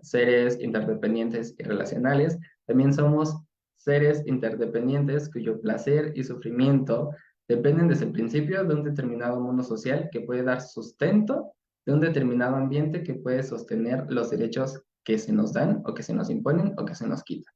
seres interdependientes y relacionales, también somos seres interdependientes cuyo placer y sufrimiento dependen desde el principio de un determinado mundo social que puede dar sustento, de un determinado ambiente que puede sostener los derechos que se nos dan o que se nos imponen o que se nos quitan,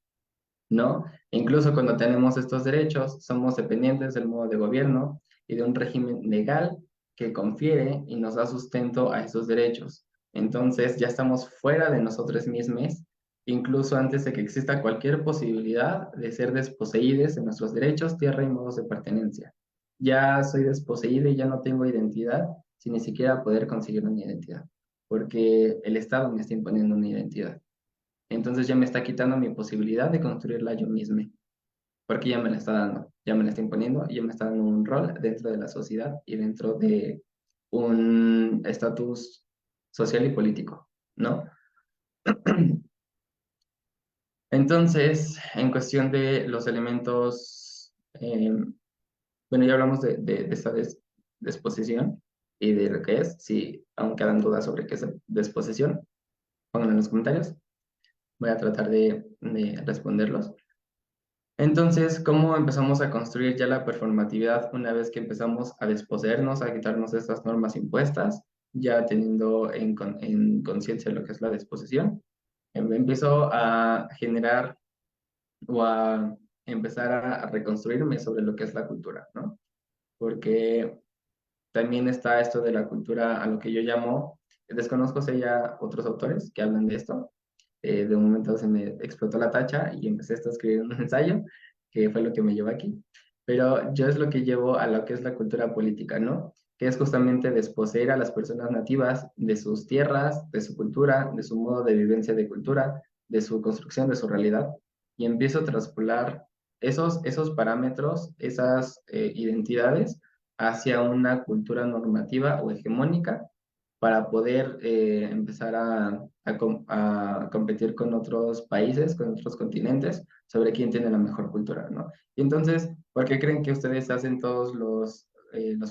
¿no? Incluso cuando tenemos estos derechos, somos dependientes del modo de gobierno y de un régimen legal que confiere y nos da sustento a esos derechos. Entonces ya estamos fuera de nosotros mismos, incluso antes de que exista cualquier posibilidad de ser desposeídos de nuestros derechos, tierra y modos de pertenencia. Ya soy desposeído y ya no tengo identidad sin ni siquiera poder conseguir una identidad, porque el Estado me está imponiendo una identidad. Entonces ya me está quitando mi posibilidad de construirla yo misma, porque ya me la está dando, ya me la está imponiendo, y ya me está dando un rol dentro de la sociedad y dentro de un estatus social y político, ¿no? Entonces, en cuestión de los elementos, bueno, ya hablamos de esta disposición y de lo que es. Si aún quedan dudas sobre qué es disposición, pónganlo en los comentarios. Voy a tratar de responderlos. Entonces, ¿cómo empezamos a construir ya la performatividad una vez que empezamos a desposeernos, a quitarnos estas normas impuestas, ya teniendo en conciencia lo que es la disposición? Empiezo a generar o a empezar a reconstruirme sobre lo que es la cultura, ¿no? Porque También está esto de la cultura, a lo que yo llamo, desconozco si haya otros autores que hablan de esto. De un momento se me explotó la tacha y empecé a escribir un ensayo, que fue lo que me llevó aquí. Pero yo es lo que llevo a lo que es la cultura política, ¿no? Que es justamente desposeer a las personas nativas de sus tierras, de su cultura, de su modo de vivencia de cultura, de su construcción, de su realidad, y empiezo a traspolar esos parámetros, esas identidades hacia una cultura normativa o hegemónica para poder empezar a competir con otros países, con otros continentes, sobre quién tiene la mejor cultura, ¿no? Y entonces, ¿por qué creen que ustedes hacen todos los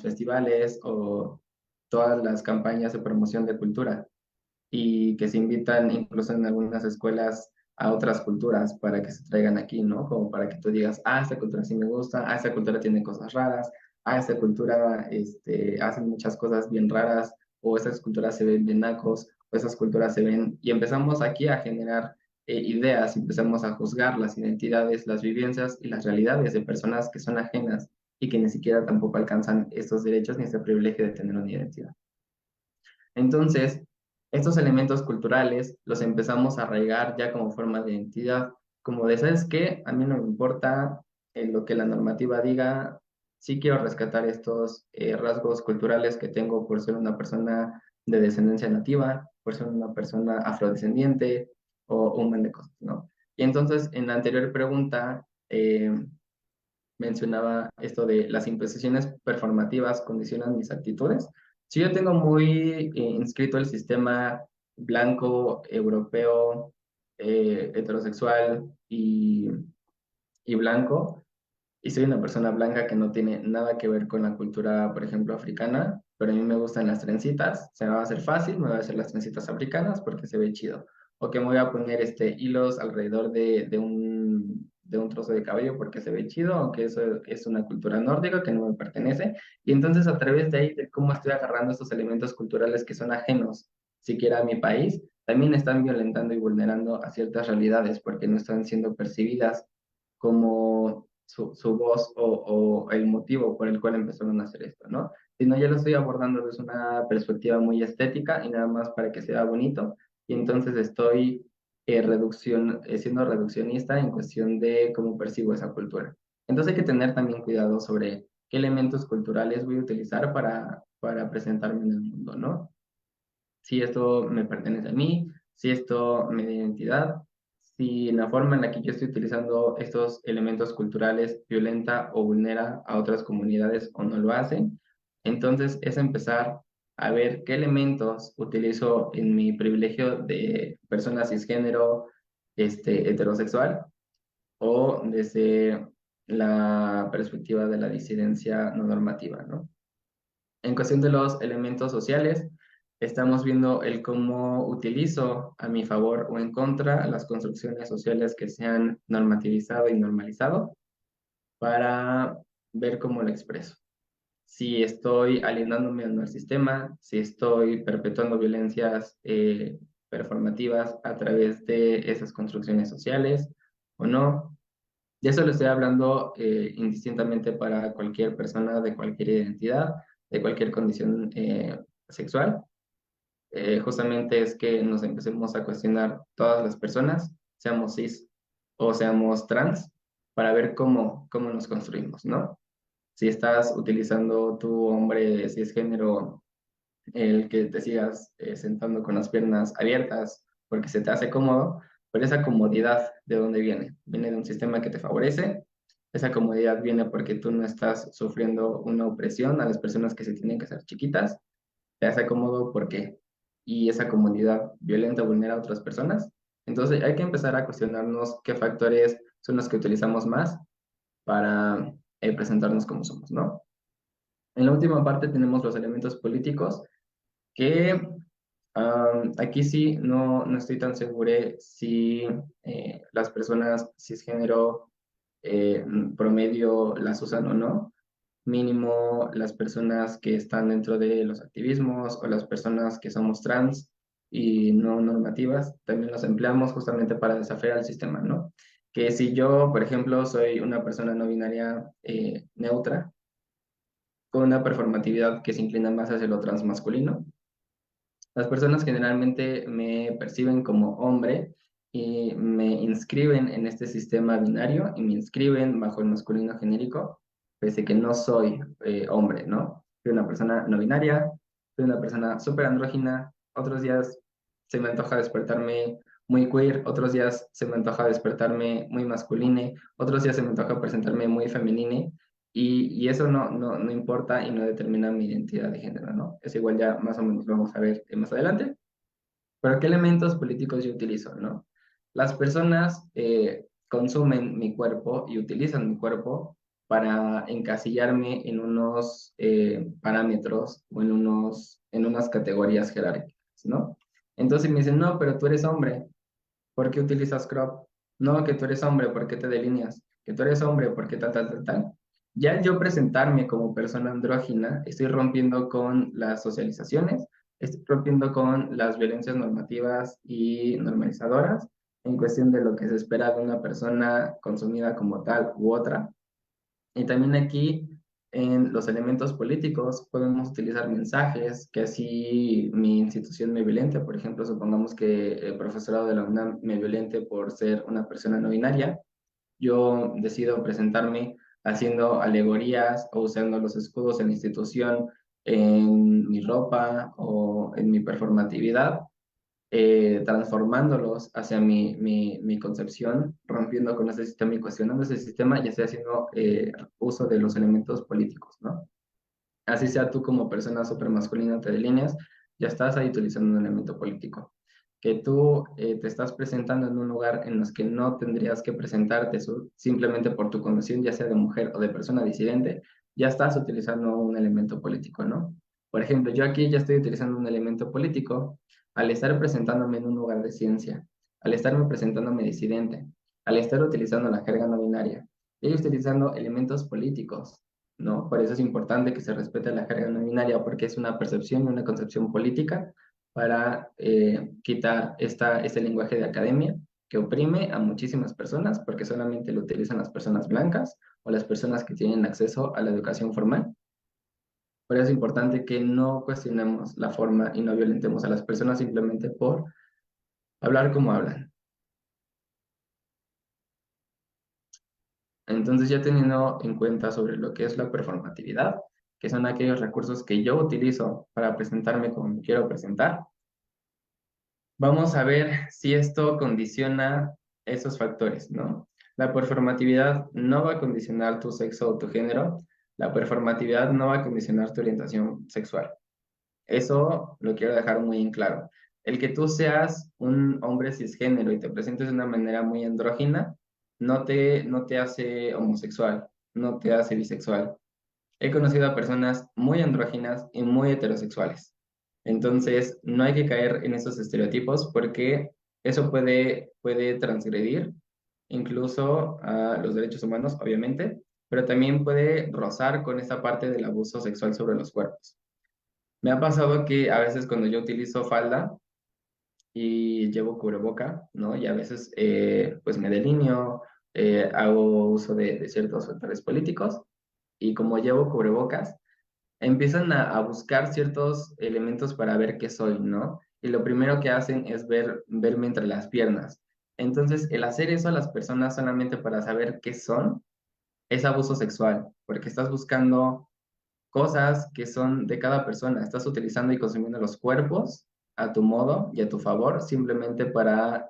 festivales o todas las campañas de promoción de cultura? Y que se invitan incluso en algunas escuelas a otras culturas para que se traigan aquí, ¿no? Como para que tú digas, ah, esta cultura sí me gusta, ah, esta cultura tiene cosas raras, ah, esta cultura hacen muchas cosas bien raras, o esas culturas se ven bien nacos, o esas culturas se ven, y empezamos aquí a generar ideas, empezamos a juzgar las identidades, las vivencias y las realidades de personas que son ajenas y que ni siquiera tampoco alcanzan estos derechos ni este privilegio de tener una identidad. Entonces, estos elementos culturales los empezamos a arraigar ya como forma de identidad, como de, ¿sabes qué? A mí no me importa lo que la normativa diga, sí quiero rescatar estos rasgos culturales que tengo por ser una persona de descendencia nativa, por ser una persona afrodescendiente o un montón de cosas, ¿no? Y entonces, en la anterior pregunta, mencionaba esto de las imposiciones performativas condicionan mis actitudes. Si yo tengo muy inscrito el sistema blanco, europeo, heterosexual y blanco, y soy una persona blanca que no tiene nada que ver con la cultura, por ejemplo, africana, pero a mí me gustan las trencitas, se me va a hacer fácil, me voy a hacer las trencitas africanas porque se ve chido. O que me voy a poner hilos alrededor de un trozo de cabello porque se ve chido, aunque eso es una cultura nórdica que no me pertenece. Y entonces a través de ahí, de cómo estoy agarrando estos elementos culturales que son ajenos siquiera a mi país, también están violentando y vulnerando a ciertas realidades porque no están siendo percibidas como su voz o el motivo por el cual empezaron a hacer esto, ¿no? Sino ya lo estoy abordando desde una perspectiva muy estética y nada más para que sea bonito, y entonces estoy siendo reduccionista en cuestión de cómo percibo esa cultura. Entonces hay que tener también cuidado sobre qué elementos culturales voy a utilizar para presentarme en el mundo, ¿no? Si esto me pertenece a mí, si esto me da identidad, si la forma en la que yo estoy utilizando estos elementos culturales violenta o vulnera a otras comunidades o no lo hacen. Entonces es empezar a ver qué elementos utilizo en mi privilegio de persona cisgénero, heterosexual, o desde la perspectiva de la disidencia no normativa, ¿no? En cuestión de los elementos sociales, estamos viendo el cómo utilizo a mi favor o en contra las construcciones sociales que se han normativizado y normalizado para ver cómo lo expreso. Si estoy alienándome o no al sistema, si estoy perpetuando violencias performativas a través de esas construcciones sociales o no. De eso lo estoy hablando indistintamente para cualquier persona de cualquier identidad, de cualquier condición sexual. Justamente es que nos empecemos a cuestionar todas las personas, seamos cis o seamos trans, para ver cómo nos construimos, ¿no? Si estás utilizando tu hombre cisgénero, el que te sigas sentando con las piernas abiertas porque se te hace cómodo, pero esa comodidad, ¿de dónde viene? Viene de un sistema que te favorece. Esa comodidad viene porque tú no estás sufriendo una opresión a las personas que se tienen que hacer chiquitas. Te hace cómodo porque, y esa comodidad violenta vulnera a otras personas. Entonces hay que empezar a cuestionarnos qué factores son los que utilizamos más para presentarnos como somos, ¿no? En la última parte tenemos los elementos políticos que aquí sí no estoy tan seguro si las personas cisgénero promedio las usan o no. Mínimo las personas que están dentro de los activismos o las personas que somos trans y no normativas, también los empleamos justamente para desafiar al sistema, ¿no? Que si yo, por ejemplo, soy una persona no binaria neutra, con una performatividad que se inclina más hacia lo transmasculino. Las personas generalmente me perciben como hombre y me inscriben en este sistema binario y me inscriben bajo el masculino genérico, pese a que no soy hombre, ¿no? Soy una persona no binaria, soy una persona súper andrógina. Otros días se me antoja despertarme muy queer, otros días se me antoja despertarme muy masculine, otros días se me antoja presentarme muy femenine. Y eso no importa y no determina mi identidad de género, ¿no? Es igual ya más o menos lo vamos a ver más adelante. Pero ¿qué elementos políticos yo utilizo, no? Las personas consumen mi cuerpo y utilizan mi cuerpo para encasillarme en unos parámetros o en unas categorías jerárquicas, ¿no? Entonces me dicen, no, pero tú eres hombre, ¿por qué utilizas crop? No, que tú eres hombre, ¿por qué te delineas? Que tú eres hombre, ¿por qué tal, tal, tal, tal? Ya al yo presentarme como persona andrógina, estoy rompiendo con las socializaciones, estoy rompiendo con las violencias normativas y normalizadoras en cuestión de lo que se espera de una persona consumida como tal u otra. Y también aquí en los elementos políticos podemos utilizar mensajes que así mi institución me violente. Por ejemplo, supongamos que el profesorado de la UNAM me violente por ser una persona no binaria. Yo decido presentarme haciendo alegorías o usando los escudos de la institución en mi ropa o en mi performatividad, transformándolos hacia mi concepción, rompiendo con ese sistema y cuestionando ese sistema, ya sea haciendo uso de los elementos políticos, ¿no? Así sea tú como persona súper masculina te delineas, ya estás ahí utilizando un elemento político. Que tú te estás presentando en un lugar en los que no tendrías que presentarte simplemente por tu condición, ya sea de mujer o de persona disidente, ya estás utilizando un elemento político, ¿no? Por ejemplo, yo aquí ya estoy utilizando un elemento político al estar presentándome en un lugar de ciencia, al estarme presentándome disidente, al estar utilizando la jerga no binaria, y utilizando elementos políticos, ¿no? Por eso es importante que se respete la jerga no binaria, porque es una percepción y una concepción política para quitar este lenguaje de academia que oprime a muchísimas personas, porque solamente lo utilizan las personas blancas o las personas que tienen acceso a la educación formal. Por eso es importante que no cuestionemos la forma y no violentemos a las personas simplemente por hablar como hablan. Entonces, ya teniendo en cuenta sobre lo que es la performatividad, que son aquellos recursos que yo utilizo para presentarme como me quiero presentar, vamos a ver si esto condiciona esos factores, ¿no? La performatividad no va a condicionar tu sexo o tu género, la performatividad no va a condicionar tu orientación sexual. Eso lo quiero dejar muy en claro. El que tú seas un hombre cisgénero y te presentes de una manera muy andrógina, no te hace homosexual, no te hace bisexual. He conocido a personas muy andróginas y muy heterosexuales. Entonces, no hay que caer en esos estereotipos porque eso puede transgredir incluso a los derechos humanos, obviamente, pero también puede rozar con esta parte del abuso sexual sobre los cuerpos. Me ha pasado que a veces cuando yo utilizo falda y llevo cubreboca, ¿no? Y a veces pues me delineo, hago uso de ciertos factores políticos y como llevo cubrebocas, empiezan a buscar ciertos elementos para ver qué soy, ¿no? Y lo primero que hacen es verme entre las piernas. Entonces, el hacer eso a las personas solamente para saber qué son es abuso sexual, porque estás buscando cosas que son de cada persona. Estás utilizando y consumiendo los cuerpos a tu modo y a tu favor, simplemente para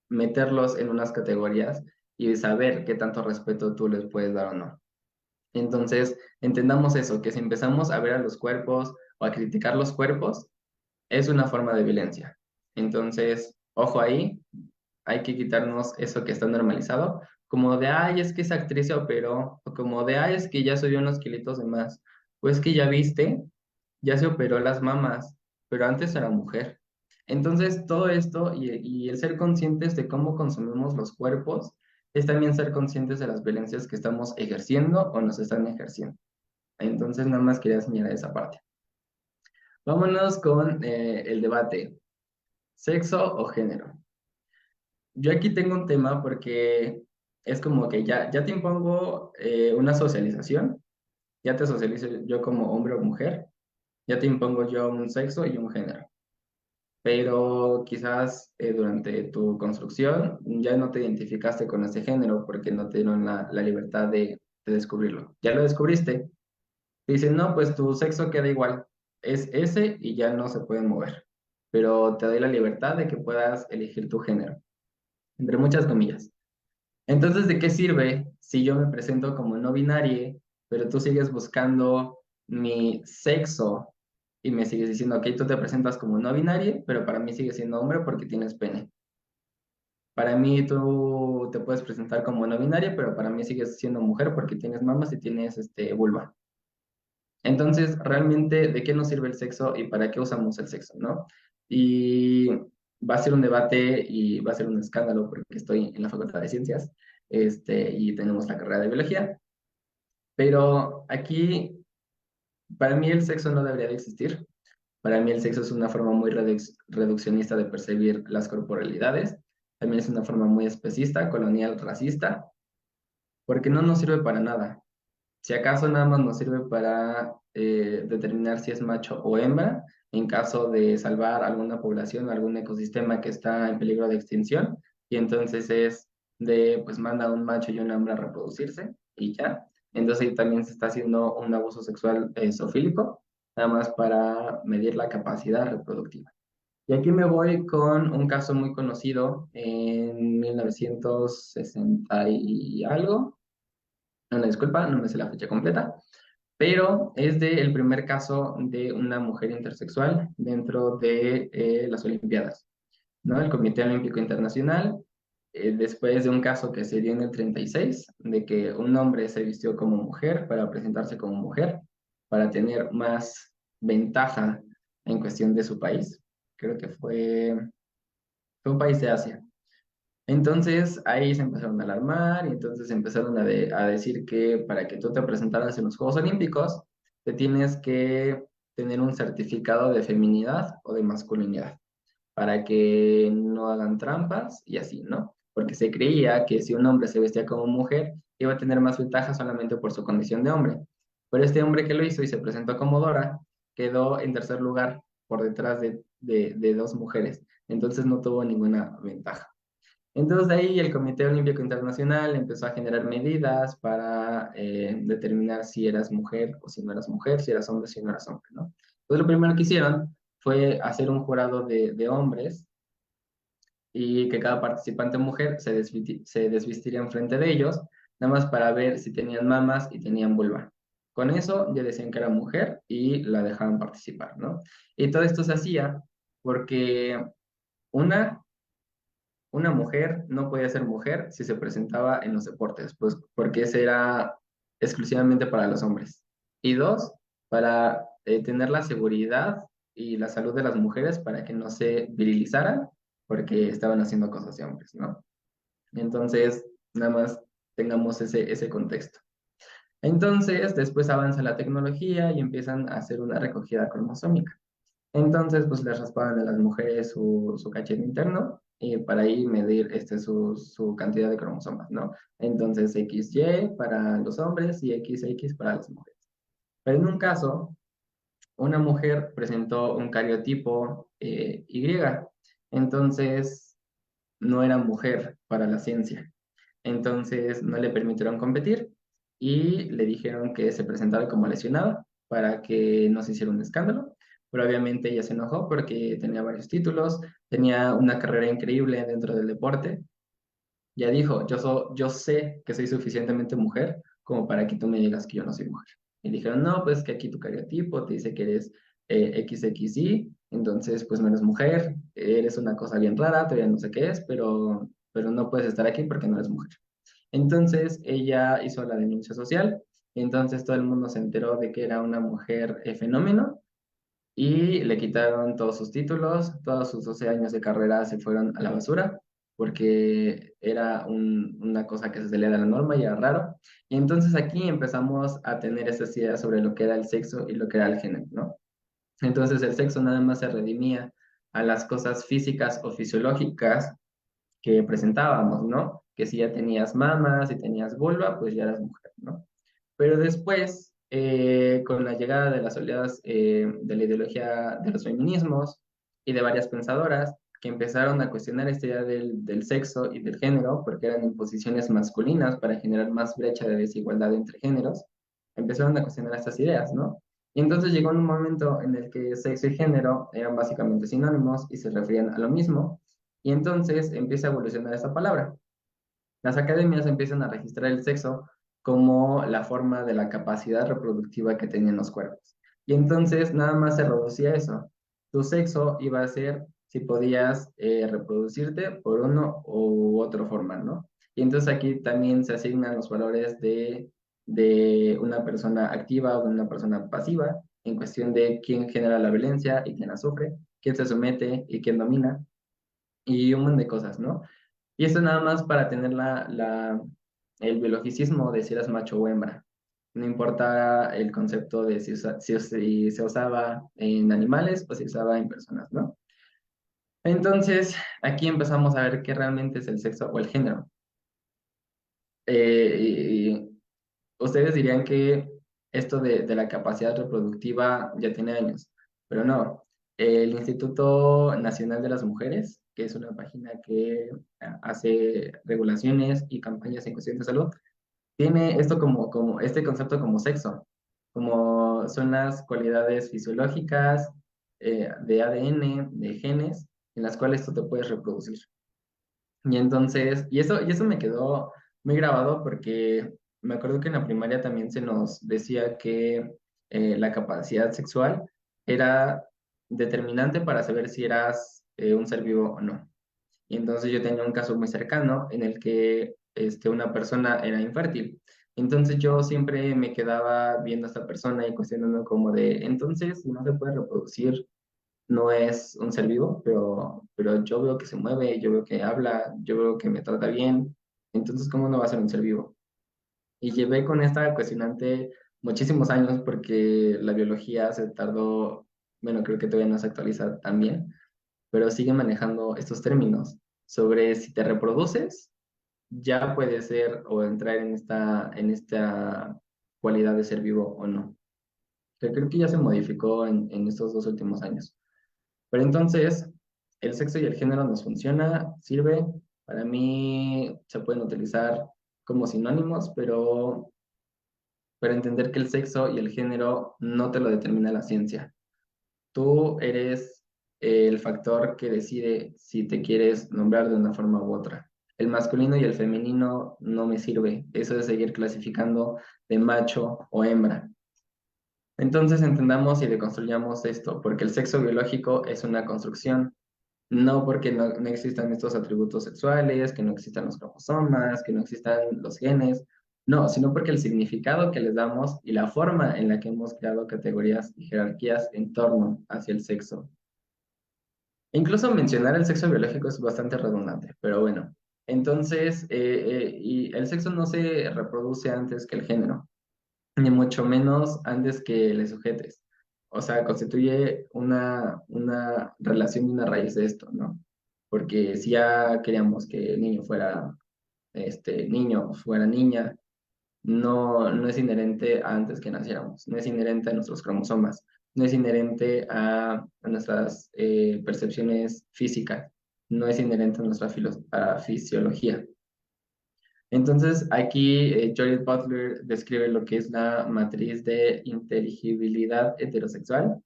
meterlos en unas categorías y saber qué tanto respeto tú les puedes dar o no. Entonces, entendamos eso, que si empezamos a ver a los cuerpos o a criticar los cuerpos, es una forma de violencia. Entonces, ojo ahí, hay que quitarnos eso que está normalizado, como de, ay, es que esa actriz se operó, o como de, ay, es que ya subió unos kilitos de más. Pues que ya viste, ya se operó las mamas, pero antes era mujer. Entonces, todo esto y el ser conscientes de cómo consumimos los cuerpos es también ser conscientes de las violencias que estamos ejerciendo o nos están ejerciendo. Entonces, nada más quería señalar esa parte. Vámonos con el debate, sexo o género. Yo aquí tengo un tema porque es como que ya te impongo una socialización ya te socializo yo como hombre o mujer, ya te impongo yo un sexo y un género. Pero quizás durante tu construcción ya no te identificaste con ese género porque no te dieron la libertad de descubrirlo. Ya lo descubriste. Te dicen, no, pues tu sexo queda igual, es ese y ya no se puede mover. Pero te doy la libertad de que puedas elegir tu género, entre muchas comillas. Entonces, ¿de qué sirve si yo me presento como no binario, pero tú sigues buscando mi sexo y me sigues diciendo, ok, tú te presentas como no binario, pero para mí sigues siendo hombre porque tienes pene? Para mí tú te puedes presentar como no binario, pero para mí sigues siendo mujer porque tienes mamas y tienes vulva. Entonces, realmente, ¿de qué nos sirve el sexo y para qué usamos el sexo, no? Y va a ser un debate y va a ser un escándalo porque estoy en la Facultad de Ciencias, y tenemos la carrera de biología, pero aquí, para mí el sexo no debería de existir. Para mí el sexo es una forma muy reduccionista de percibir las corporalidades. También es una forma muy especista, colonial, racista, porque no nos sirve para nada. Si acaso nada más nos sirve para determinar si es macho o hembra, en caso de salvar alguna población o algún ecosistema que está en peligro de extinción, y entonces es pues manda un macho y una hembra a reproducirse, y ya. Entonces ahí también se está haciendo un abuso sexual zoofílico, nada más para medir la capacidad reproductiva. Y aquí me voy con un caso muy conocido en 1960 y algo. Una disculpa, no me sé la fecha completa, pero es el primer caso de una mujer intersexual dentro de las Olimpiadas, ¿no? El Comité Olímpico Internacional, después de un caso que se dio en el 36, de que un hombre se vistió como mujer para presentarse como mujer, para tener más ventaja en cuestión de su país. Creo que fue un país de Asia. Entonces ahí se empezaron a alarmar y entonces empezaron a decir que para que tú te presentaras en los Juegos Olímpicos, te tienes que tener un certificado de feminidad o de masculinidad para que no hagan trampas y así, ¿no? Porque se creía que si un hombre se vestía como mujer, iba a tener más ventaja solamente por su condición de hombre. Pero este hombre que lo hizo y se presentó como Dora, quedó en tercer lugar por detrás de dos mujeres. Entonces no tuvo ninguna ventaja. Entonces de ahí el Comité Olímpico Internacional empezó a generar medidas para determinar si eras mujer o si no eras mujer, si eras hombre o si no eras hombre, ¿no? Entonces lo primero que hicieron fue hacer un jurado de hombres y que cada participante mujer se desvistiría enfrente de ellos, nada más para ver si tenían mamas y tenían vulva. Con eso ya decían que era mujer y la dejaban participar, ¿no? Y todo esto se hacía porque una una mujer no podía ser mujer si se presentaba en los deportes, pues porque ese era exclusivamente para los hombres. Y dos, para tener la seguridad y la salud de las mujeres para que no se virilizaran porque estaban haciendo cosas de hombres, ¿no? Entonces, nada más tengamos ese contexto. Entonces, después avanza la tecnología y empiezan a hacer una recogida cromosómica. Entonces, pues les raspaban a las mujeres su cachete interno y para ahí medir su cantidad de cromosomas, ¿no? Entonces, XY para los hombres y XX para las mujeres. Pero en un caso, una mujer presentó un cariotipo Y, entonces no era mujer para la ciencia. Entonces, no le permitieron competir y le dijeron que se presentara como lesionada para que no se hiciera un escándalo. Pero obviamente ella se enojó porque tenía varios títulos, tenía una carrera increíble dentro del deporte. Ya dijo, yo sé que soy suficientemente mujer como para que tú me digas que yo no soy mujer. Y dijeron, no, pues que aquí tu cariotipo te dice que eres XXY, entonces pues no eres mujer, eres una cosa bien rara, todavía no sé qué es, pero no puedes estar aquí porque no eres mujer. Entonces ella hizo la denuncia social, y entonces todo el mundo se enteró de que era una mujer fenómeno y le quitaron todos sus títulos, todos sus 12 años de carrera se fueron a la basura porque era una cosa que se salía de la norma y era raro. Y entonces aquí empezamos a tener esas ideas sobre lo que era el sexo y lo que era el género, ¿no? Entonces el sexo nada más se redimía a las cosas físicas o fisiológicas que presentábamos, ¿no? Que si ya tenías mamas, si tenías vulva, pues ya eras mujer, ¿no? Pero después con la llegada de las oleadas de la ideología de los feminismos y de varias pensadoras que empezaron a cuestionar esta idea del sexo y del género, porque eran imposiciones masculinas para generar más brecha de desigualdad entre géneros, empezaron a cuestionar estas ideas, ¿no? Y entonces llegó un momento en el que sexo y género eran básicamente sinónimos y se referían a lo mismo, y entonces empieza a evolucionar esa palabra. Las academias empiezan a registrar el sexo como la forma de la capacidad reproductiva que tenían los cuerpos. Y entonces nada más se reducía a eso. Tu sexo iba a ser si podías reproducirte por uno u otra forma, ¿no? Y entonces aquí también se asignan los valores de una persona activa o de una persona pasiva en cuestión de quién genera la violencia y quién la sufre, quién se somete y quién domina, y un montón de cosas, ¿no? Y esto nada más para tener el biologicismo de si eras macho o hembra. No importa el concepto de si se usaba en animales o si se usaba en personas, ¿no? Entonces, aquí empezamos a ver qué realmente es el sexo o el género. Y ustedes dirían que esto de la capacidad reproductiva ya tiene años, pero no. El Instituto Nacional de las Mujeres, que es una página que hace regulaciones y campañas en cuestión de salud, tiene esto como este concepto como sexo, como son las cualidades fisiológicas de ADN, de genes, en las cuales tú te puedes reproducir. Y entonces, y eso me quedó muy grabado porque me acuerdo que en la primaria también se nos decía que la capacidad sexual era determinante para saber si eras un ser vivo o no. Y entonces yo tenía un caso muy cercano en el que una persona era infértil. Entonces yo siempre me quedaba viendo a esta persona y cuestionando como de, entonces, si no se puede reproducir, no es un ser vivo, pero yo veo que se mueve, yo veo que habla, yo veo que me trata bien, entonces, ¿cómo no va a ser un ser vivo? Y llevé con esta cuestionante muchísimos años porque la biología se tardó, bueno, creo que todavía no se actualiza tan bien, pero sigue manejando estos términos sobre si te reproduces, ya puede ser o entrar en esta cualidad de ser vivo o no. Que creo que ya se modificó en estos 2 últimos años. Pero entonces, el sexo y el género nos funciona, sirve. Para mí se pueden utilizar como sinónimos, pero entender que el sexo y el género no te lo determina la ciencia. Tú eres el factor que decide si te quieres nombrar de una forma u otra. El masculino y el femenino no me sirve. Eso de seguir clasificando de macho o hembra. Entonces entendamos y deconstruyamos esto, porque el sexo biológico es una construcción, no porque no existan estos atributos sexuales, que no existan los cromosomas, que no existan los genes, no, sino porque el significado que les damos y la forma en la que hemos creado categorías y jerarquías en torno hacia el sexo. Incluso mencionar el sexo biológico es bastante redundante, pero bueno. Entonces, y el sexo no se reproduce antes que el género, ni mucho menos antes que le sujetes. O sea, constituye una relación y una raíz de esto, ¿no? Porque si ya queríamos que el niño fuera niño, fuera niña, no es inherente a antes que naciéramos, no es inherente a nuestros cromosomas, no es inherente a nuestras percepciones físicas, no es inherente a nuestra fisiología. Entonces, aquí Judith Butler describe lo que es la matriz de inteligibilidad heterosexual.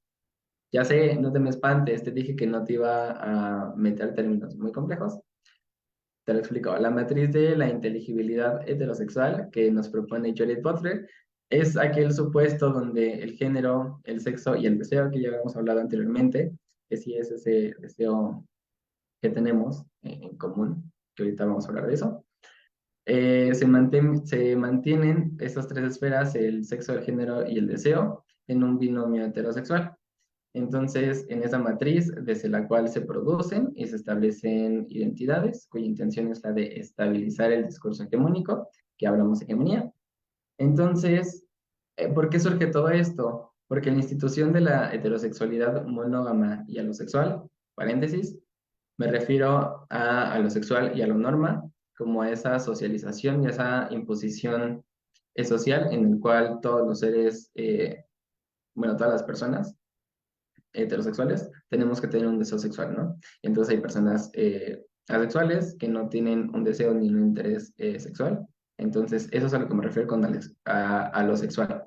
Ya sé, no te me espantes, te dije que no te iba a meter términos muy complejos. Te lo explico. La matriz de la inteligibilidad heterosexual que nos propone Judith Butler es aquel supuesto donde el género, el sexo y el deseo, que ya habíamos hablado anteriormente, que sí es ese deseo que tenemos en común, que ahorita vamos a hablar de eso. Se mantienen estas tres esferas, el sexo, el género y el deseo, en un binomio heterosexual. Entonces, en esa matriz, desde la cual se producen y se establecen identidades, cuya intención es la de estabilizar el discurso hegemónico, que hablamos de hegemonía. Entonces, ¿por qué surge todo esto? Porque la institución de la heterosexualidad monógama y alosexual, paréntesis, me refiero a lo sexual y a lo norma, como a esa socialización y esa imposición social en el cual todos los seres, bueno, todas las personas heterosexuales tenemos que tener un deseo sexual, ¿no? Entonces hay personas asexuales que no tienen un deseo ni un interés sexual. Entonces, eso es a lo que me refiero con a lo sexual,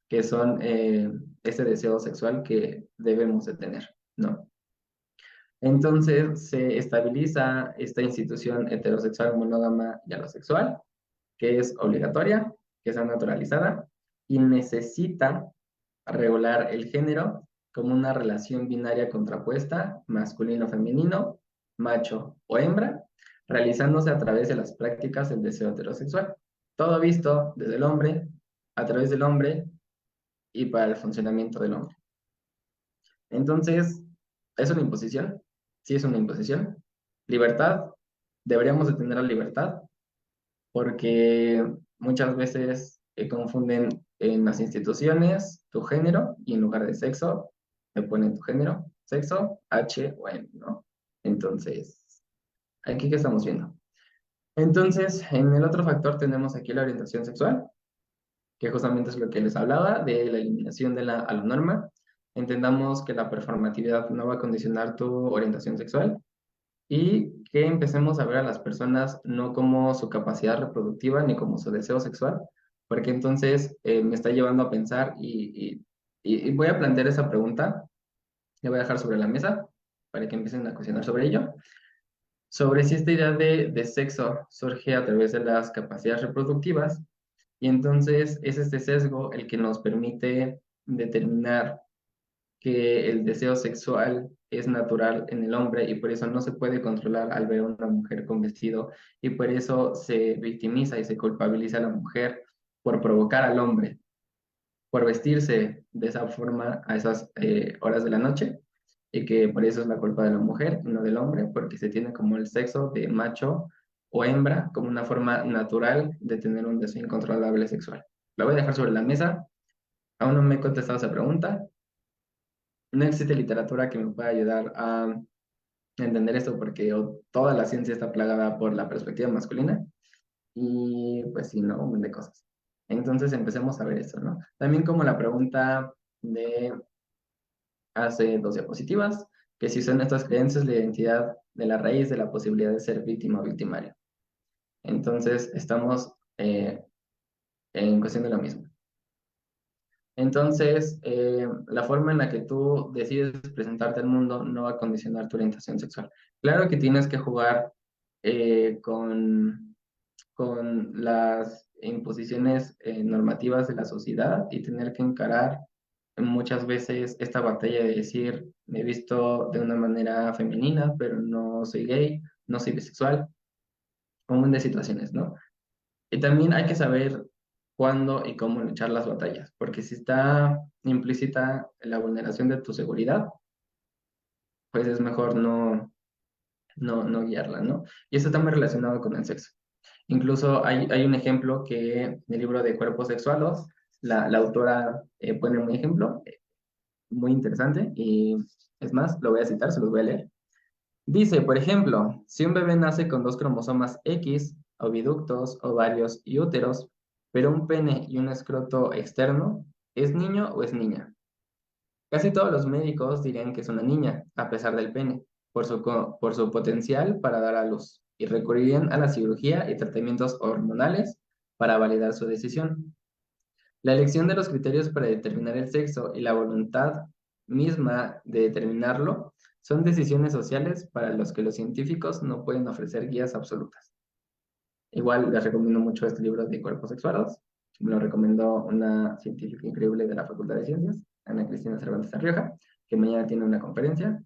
que son ese deseo sexual que debemos de tener, ¿no? Entonces, se estabiliza esta institución heterosexual, monógama y alosexual, que es obligatoria, que sea naturalizada y necesita regular el género como una relación binaria contrapuesta, masculino-femenino, macho o hembra, realizándose a través de las prácticas del deseo heterosexual. Todo visto desde el hombre, a través del hombre y para el funcionamiento del hombre. Entonces, ¿es una imposición? Sí, es una imposición. Libertad, deberíamos de tener la libertad, porque muchas veces confunden en las instituciones tu género y en lugar de sexo te ponen tu género, sexo, H o M, ¿no? Entonces, aquí qué estamos viendo. Entonces, en el otro factor tenemos aquí la orientación sexual, que justamente es lo que les hablaba, de la eliminación de a la norma. Entendamos que la performatividad no va a condicionar tu orientación sexual y que empecemos a ver a las personas no como su capacidad reproductiva ni como su deseo sexual, porque entonces me está llevando a pensar y voy a plantear esa pregunta, la voy a dejar sobre la mesa para que empiecen a cuestionar sobre ello, sobre si esta idea de sexo surge a través de las capacidades reproductivas y entonces es este sesgo el que nos permite determinar que el deseo sexual es natural en el hombre y por eso no se puede controlar al ver a una mujer con vestido y por eso se victimiza y se culpabiliza a la mujer por provocar al hombre, por vestirse de esa forma a esas horas de la noche y que por eso es la culpa de la mujer y no del hombre, porque se tiene como el sexo de macho o hembra como una forma natural de tener un deseo incontrolable sexual. La voy a dejar sobre la mesa. Aún no me he contestado esa pregunta. No existe literatura que me pueda ayudar a entender esto porque toda la ciencia está plagada por la perspectiva masculina y pues sí, ¿no? Un montón de cosas. Entonces empecemos a ver esto, ¿no? También como la pregunta de hace dos diapositivas, que si son estas creencias la identidad de la raíz de la posibilidad de ser víctima o victimario. Entonces estamos en cuestión de lo mismo. Entonces, la forma en la que tú decides presentarte al mundo no va a condicionar tu orientación sexual. Claro que tienes que jugar con las imposiciones normativas de la sociedad y tener que encarar muchas veces esta batalla de decir, me he visto de una manera femenina, pero no soy gay, no soy bisexual, un montón de situaciones, ¿no? Y también hay que saber cuándo y cómo luchar las batallas, porque si está implícita la vulneración de tu seguridad, pues es mejor no guiarla, ¿no? Y eso está muy relacionado con el sexo. Incluso hay un ejemplo que en el libro de Cuerpos Sexuados, la autora pone un ejemplo muy interesante y es más, lo voy a citar, se los voy a leer. Dice, por ejemplo, si un bebé nace con dos cromosomas X, oviductos, ovarios y úteros, pero un pene y un escroto externo, ¿es niño o es niña? Casi todos los médicos dirían que es una niña, a pesar del pene, por su potencial para dar a luz, y recurrirían a la cirugía y tratamientos hormonales para validar su decisión. La elección de los criterios para determinar el sexo y la voluntad misma de determinarlo son decisiones sociales para los que los científicos no pueden ofrecer guías absolutas. Igual les recomiendo mucho este libro de Cuerpos Sexuados. Me lo recomendó una científica increíble de la Facultad de Ciencias, Ana Cristina Cervantes Arrioja, que mañana tiene una conferencia.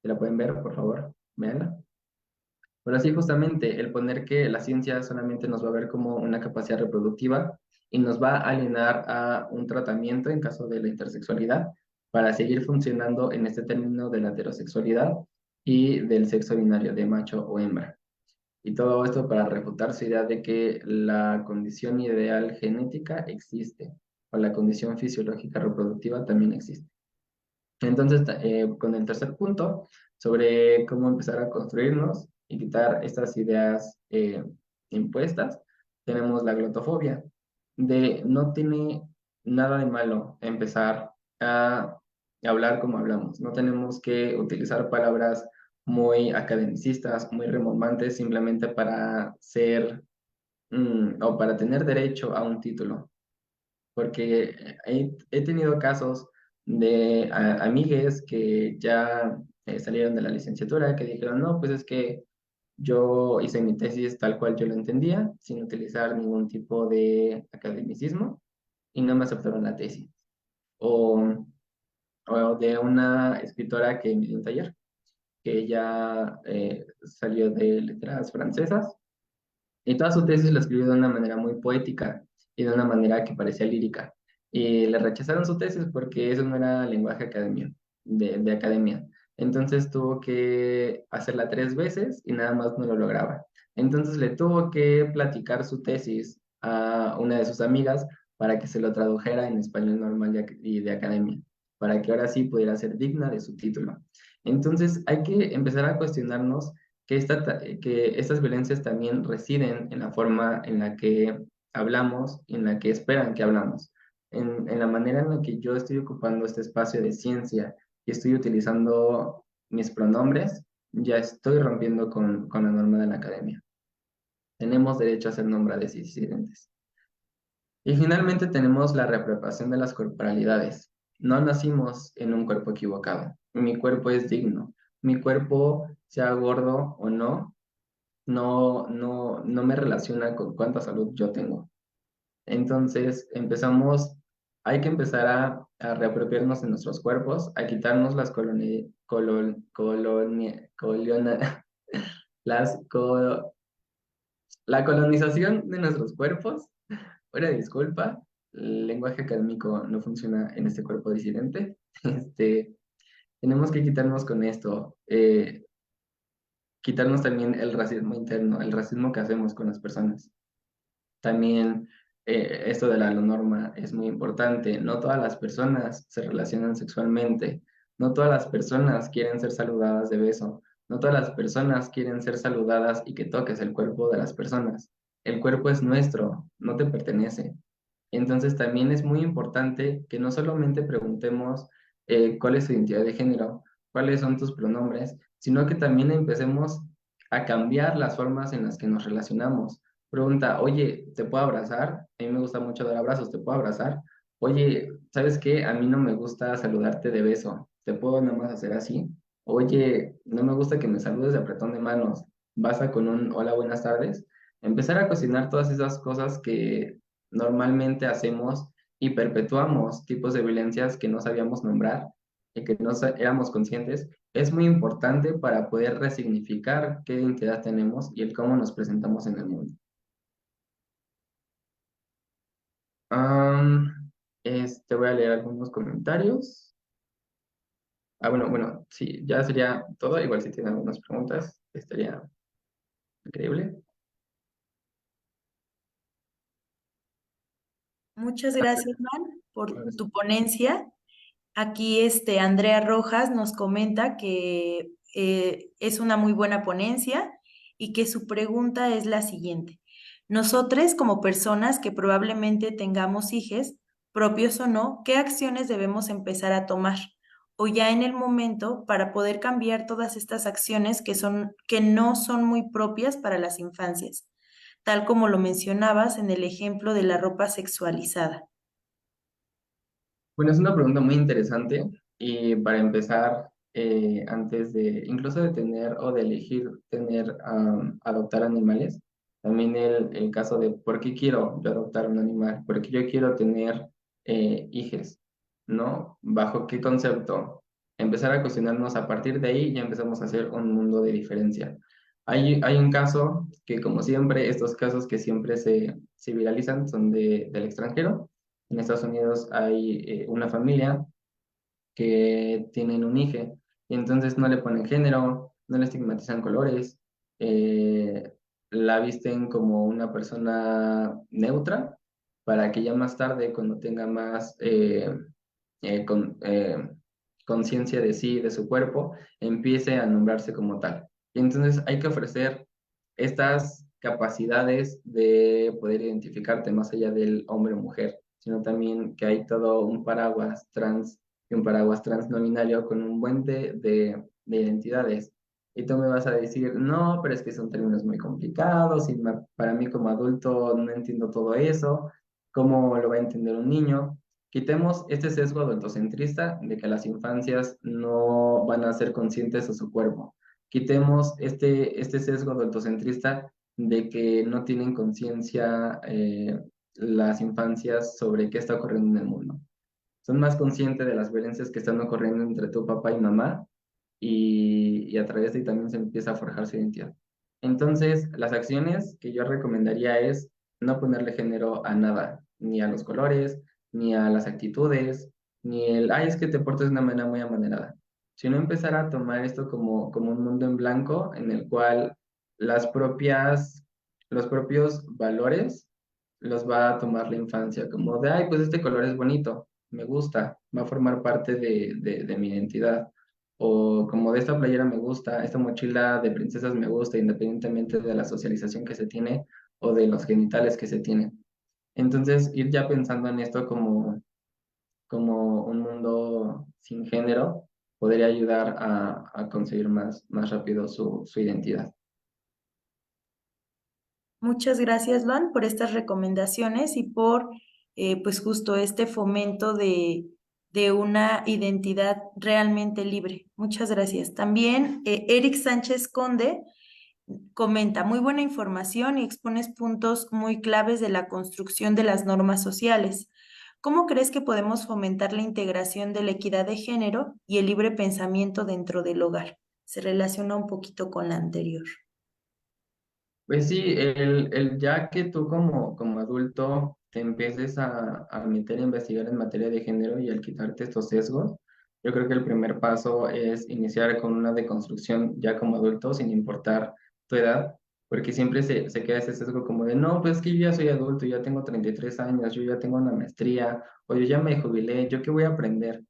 Si la pueden ver, por favor, véanla. Pero sí, justamente, el poner que la ciencia solamente nos va a ver como una capacidad reproductiva y nos va a alienar a un tratamiento en caso de la intersexualidad para seguir funcionando en este término de la heterosexualidad y del sexo binario de macho o hembra. Y todo esto para refutar su idea de que la condición ideal genética existe o la condición fisiológica reproductiva también existe. Entonces, con el tercer punto, sobre cómo empezar a construirnos y quitar estas ideas impuestas, tenemos la glotofobia. no tiene nada de malo empezar a hablar como hablamos. No tenemos que utilizar palabras muy academicistas, muy rimbombantes, simplemente para ser o para tener derecho a un título. Porque he tenido casos de amigues que ya salieron de la licenciatura, que dijeron, no, pues es que yo hice mi tesis tal cual yo lo entendía, sin utilizar ningún tipo de academicismo, y no me aceptaron la tesis. O, o de una escritora que me dio un taller, que ella salió de letras francesas, y toda su tesis la escribió de una manera muy poética y de una manera que parecía lírica. Y le rechazaron su tesis porque eso no era lenguaje de academia. Entonces tuvo que hacerla 3 veces y nada más no lo lograba. Entonces le tuvo que platicar su tesis a una de sus amigas para que se lo tradujera en español normal y de academia, para que ahora sí pudiera ser digna de su título. Entonces hay que empezar a cuestionarnos que estas violencias también residen en la forma en la que hablamos y en la que esperan que hablamos, en la manera en la que yo estoy ocupando este espacio de ciencia y estoy utilizando mis pronombres, ya estoy rompiendo con la norma de la academia. Tenemos derecho a ser nombrados y disidentes. Y finalmente tenemos la reapropiación de las corporalidades. No nacimos en un cuerpo equivocado. Mi cuerpo es digno. Mi cuerpo, sea gordo o no me relaciona con cuánta salud yo tengo. Entonces, hay que empezar a reapropiarnos de nuestros cuerpos, a quitarnos las las co- la colonización de nuestros cuerpos. Una disculpa, el lenguaje académico no funciona en este cuerpo disidente. Este, tenemos que quitarnos con esto. Quitarnos también el racismo interno, el racismo que hacemos con las personas. También esto de la norma es muy importante. No todas las personas se relacionan sexualmente. No todas las personas quieren ser saludadas de beso. No todas las personas quieren ser saludadas y que toques el cuerpo de las personas. El cuerpo es nuestro, no te pertenece. Entonces también es muy importante que no solamente preguntemos cuál es tu identidad de género, cuáles son tus pronombres, sino que también empecemos a cambiar las formas en las que nos relacionamos. Pregunta, oye, ¿te puedo abrazar? A mí me gusta mucho dar abrazos, ¿te puedo abrazar? Oye, ¿sabes qué? A mí no me gusta saludarte de beso, ¿te puedo nada más hacer así? Oye, no me gusta que me saludes de apretón de manos, basta con un hola, buenas tardes. Empezar a cuestionar todas esas cosas que normalmente hacemos y perpetuamos tipos de violencias que no sabíamos nombrar y que no éramos conscientes, es muy importante para poder resignificar qué identidad tenemos y el cómo nos presentamos en el mundo. Voy a leer algunos comentarios. Bueno, sí, ya sería todo. Igual si tienen algunas preguntas, estaría increíble. Muchas gracias, Man, por tu ponencia. Aquí Andrea Rojas nos comenta que es una muy buena ponencia y que su pregunta es la siguiente. Nosotros, como personas que probablemente tengamos hijos, propios o no, ¿qué acciones debemos empezar a tomar? O ya en el momento para poder cambiar todas estas acciones que no son muy propias para las infancias, tal como lo mencionabas en el ejemplo de la ropa sexualizada. Bueno, es una pregunta muy interesante y para empezar, antes de incluso de tener o de elegir adoptar animales, también el caso de por qué quiero yo adoptar un animal, por qué yo quiero tener hijes, ¿no? ¿Bajo qué concepto? Empezar a cuestionarnos a partir de ahí ya empezamos a hacer un mundo de diferencia. Hay un caso que, como siempre, estos casos que siempre se viralizan son del extranjero. En Estados Unidos hay una familia que tienen un hijo y entonces no le ponen género, no le estigmatizan colores, eh, la visten como una persona neutra para que ya más tarde, cuando tenga más conciencia de sí, de su cuerpo, empiece a nombrarse como tal. Y entonces hay que ofrecer estas capacidades de poder identificarte más allá del hombre o mujer, sino también que hay todo un paraguas trans y un paraguas trans no binario con un buen de identidades. Y tú me vas a decir, no, pero es que son términos muy complicados y para mí como adulto no entiendo todo eso, ¿cómo lo va a entender un niño? Quitemos este sesgo adultocentrista de que las infancias no van a ser conscientes de su cuerpo. Quitemos este sesgo adultocentrista de que no tienen conciencia las infancias sobre qué está ocurriendo en el mundo. Son más conscientes de las violencias que están ocurriendo entre tu papá y mamá y a través de ahí también se empieza a forjar su identidad. Entonces, las acciones que yo recomendaría es no ponerle género a nada, ni a los colores, ni a las actitudes, ni el, ay, es que te portas de una manera muy amanerada, sino empezar a tomar esto como un mundo en blanco en el cual los propios valores los va a tomar la infancia, como de, ay, pues este color es bonito, me gusta, va a formar parte de mi identidad. O como de esta playera me gusta, esta mochila de princesas me gusta, independientemente de la socialización que se tiene o de los genitales que se tienen. Entonces, ir ya pensando en esto como un mundo sin género podría ayudar a conseguir más rápido su identidad. Muchas gracias, Luan, por estas recomendaciones y por, pues justo este fomento de una identidad realmente libre. Muchas gracias. También Eric Sánchez Conde comenta, muy buena información y expones puntos muy claves de la construcción de las normas sociales. ¿Cómo crees que podemos fomentar la integración de la equidad de género y el libre pensamiento dentro del hogar? Se relaciona un poquito con la anterior. Pues sí, el ya que tú como adulto te empieces a meter a investigar en materia de género y al quitarte estos sesgos, yo creo que el primer paso es iniciar con una deconstrucción ya como adulto, sin importar tu edad, porque siempre se queda ese sesgo como de, no, pues es que yo ya soy adulto, ya tengo 33 años, yo ya tengo una maestría, o yo ya me jubilé, ¿yo qué voy a aprender?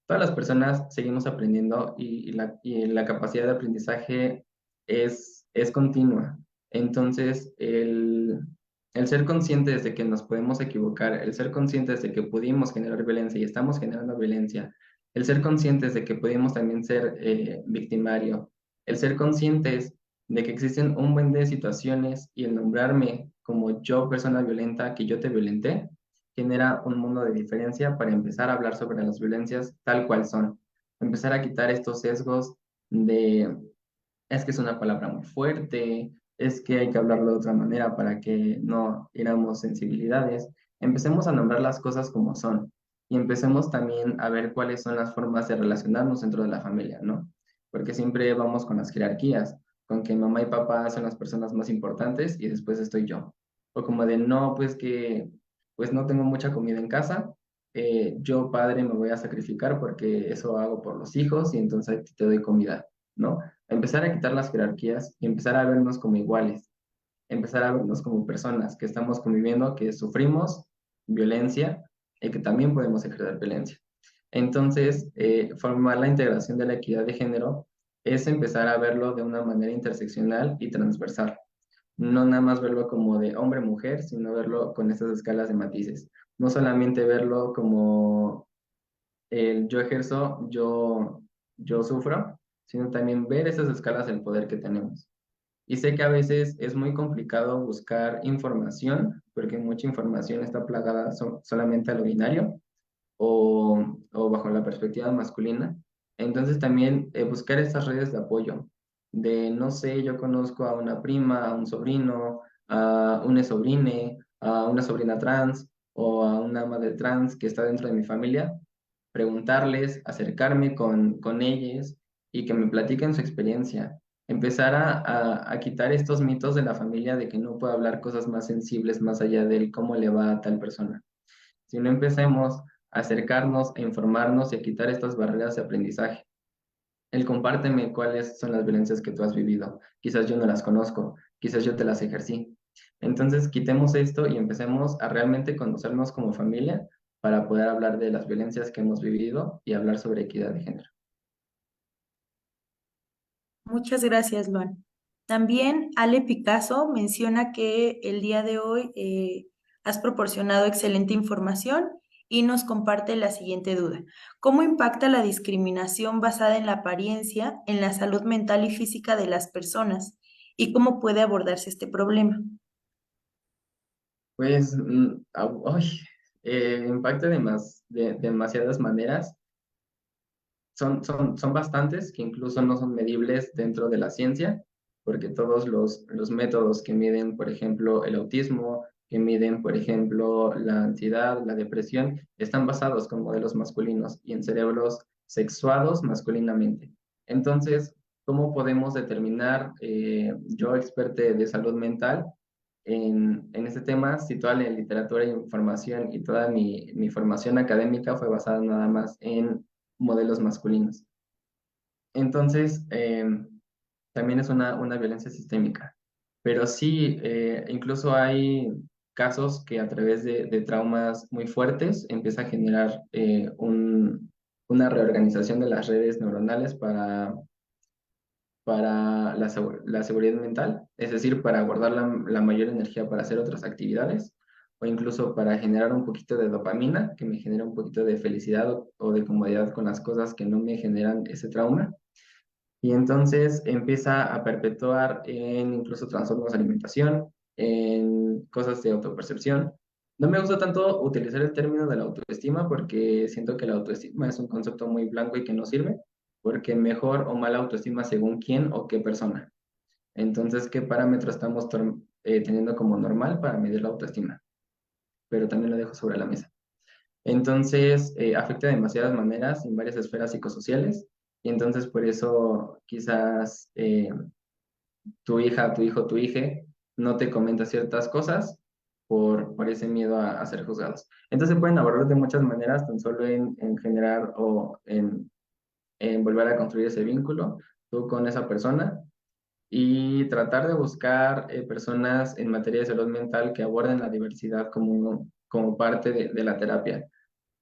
Todas las personas seguimos aprendiendo y la capacidad de aprendizaje es continua. Entonces, el ser conscientes de que nos podemos equivocar, el ser conscientes de que pudimos generar violencia y estamos generando violencia, el ser conscientes de que pudimos también ser victimario, el ser conscientes de que existen un buen de situaciones y el nombrarme como yo, persona violenta, que yo te violenté, genera un mundo de diferencia para empezar a hablar sobre las violencias tal cual son. Empezar a quitar estos sesgos de es que es una palabra muy fuerte, es que hay que hablarlo de otra manera para que no hiramos sensibilidades. Empecemos a nombrar las cosas como son y empecemos también a ver cuáles son las formas de relacionarnos dentro de la familia, ¿no? Porque siempre vamos con las jerarquías, con que mamá y papá son las personas más importantes y después estoy yo. O como de, no, pues que pues no tengo mucha comida en casa, yo padre me voy a sacrificar porque eso hago por los hijos y entonces te doy comida, ¿no? Empezar a quitar las jerarquías y empezar a vernos como iguales, empezar a vernos como personas que estamos conviviendo, que sufrimos violencia y que también podemos ejercer violencia. Entonces, formar la integración de la equidad de género es empezar a verlo de una manera interseccional y transversal. No nada más verlo como de hombre-mujer, sino verlo con estas escalas de matices. No solamente verlo como el yo ejerzo, yo sufro, sino también ver esas escalas del poder que tenemos. Y sé que a veces es muy complicado buscar información, porque mucha información está plagada solamente a lo binario o bajo la perspectiva masculina. Entonces también buscar estas redes de apoyo, de no sé, yo conozco a una prima, a un sobrino, a una sobrine, a una sobrina trans o a una madre trans que está dentro de mi familia, preguntarles, acercarme con ellos y que me platiquen su experiencia. Empezar a quitar estos mitos de la familia de que no puedo hablar cosas más sensibles más allá del cómo le va a tal persona. Si no empecemos a acercarnos, a informarnos y a quitar estas barreras de aprendizaje. El compárteme cuáles son las violencias que tú has vivido. Quizás yo no las conozco, quizás yo te las ejercí. Entonces, quitemos esto y empecemos a realmente conocernos como familia para poder hablar de las violencias que hemos vivido y hablar sobre equidad de género. Muchas gracias, Luan. También Ale Picasso menciona que el día de hoy has proporcionado excelente información y nos comparte la siguiente duda. ¿Cómo impacta la discriminación basada en la apariencia en la salud mental y física de las personas? ¿Y cómo puede abordarse este problema? Pues, impacta de demasiadas maneras. Son bastantes que incluso no son medibles dentro de la ciencia, porque todos los métodos que miden, por ejemplo, el autismo, que miden, por ejemplo, la ansiedad, la depresión, están basados con modelos masculinos y en cerebros sexuados masculinamente. Entonces, ¿cómo podemos determinar, yo experto de salud mental, en este tema, si toda la literatura e información y toda mi formación académica fue basada nada más en modelos masculinos? Entonces, también es una violencia sistémica. Pero sí, incluso hay casos que a través de traumas muy fuertes empieza a generar una reorganización de las redes neuronales para la seguridad mental, es decir, para guardar la mayor energía para hacer otras actividades o incluso para generar un poquito de dopamina, que me genera un poquito de felicidad o de comodidad con las cosas que no me generan ese trauma. Y entonces empieza a perpetuar en incluso trastornos de alimentación, en cosas de autopercepción. No me gusta tanto utilizar el término de la autoestima porque siento que la autoestima es un concepto muy blanco y que no sirve, porque mejor o mala autoestima según quién o qué persona. Entonces, ¿qué parámetro estamos teniendo como normal para medir la autoestima? Pero también lo dejo sobre la mesa. Entonces, afecta de demasiadas maneras en varias esferas psicosociales y entonces por eso quizás tu hija, tu hijo, tu hije no te comenta ciertas cosas por ese miedo a ser juzgados. Entonces pueden abordar de muchas maneras, tan solo en generar o en volver a construir ese vínculo tú con esa persona y tratar de buscar personas en materia de salud mental que aborden la diversidad como parte de la terapia.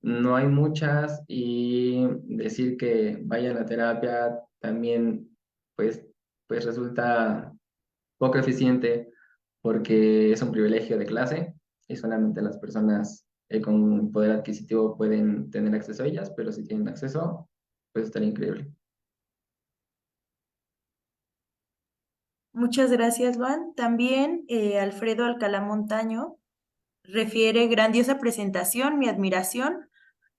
No hay muchas y decir que vayan a terapia también pues, pues resulta poco eficiente porque es un privilegio de clase y solamente las personas con poder adquisitivo pueden tener acceso a ellas, pero si tienen acceso, pues estaría increíble. Muchas gracias, Luan. También Alfredo Alcalá Montaño refiere grandiosa presentación, mi admiración.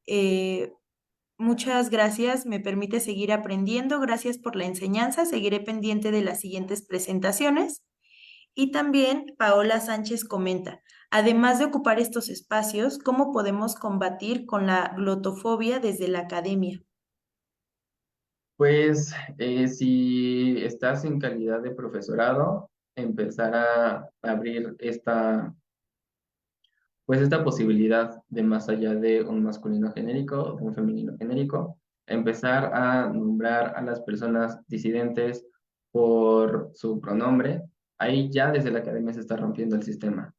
Eh, Muchas gracias, me permite seguir aprendiendo. Gracias por la enseñanza. Seguiré pendiente de las siguientes presentaciones. Y también Paola Sánchez comenta, además de ocupar estos espacios, ¿cómo podemos combatir con la glotofobia desde la academia? Pues si estás en calidad de profesorado, empezar a abrir pues esta posibilidad de más allá de un masculino genérico o de un femenino genérico, empezar a nombrar a las personas disidentes por su pronombre, ahí ya desde la academia se está rompiendo el sistema.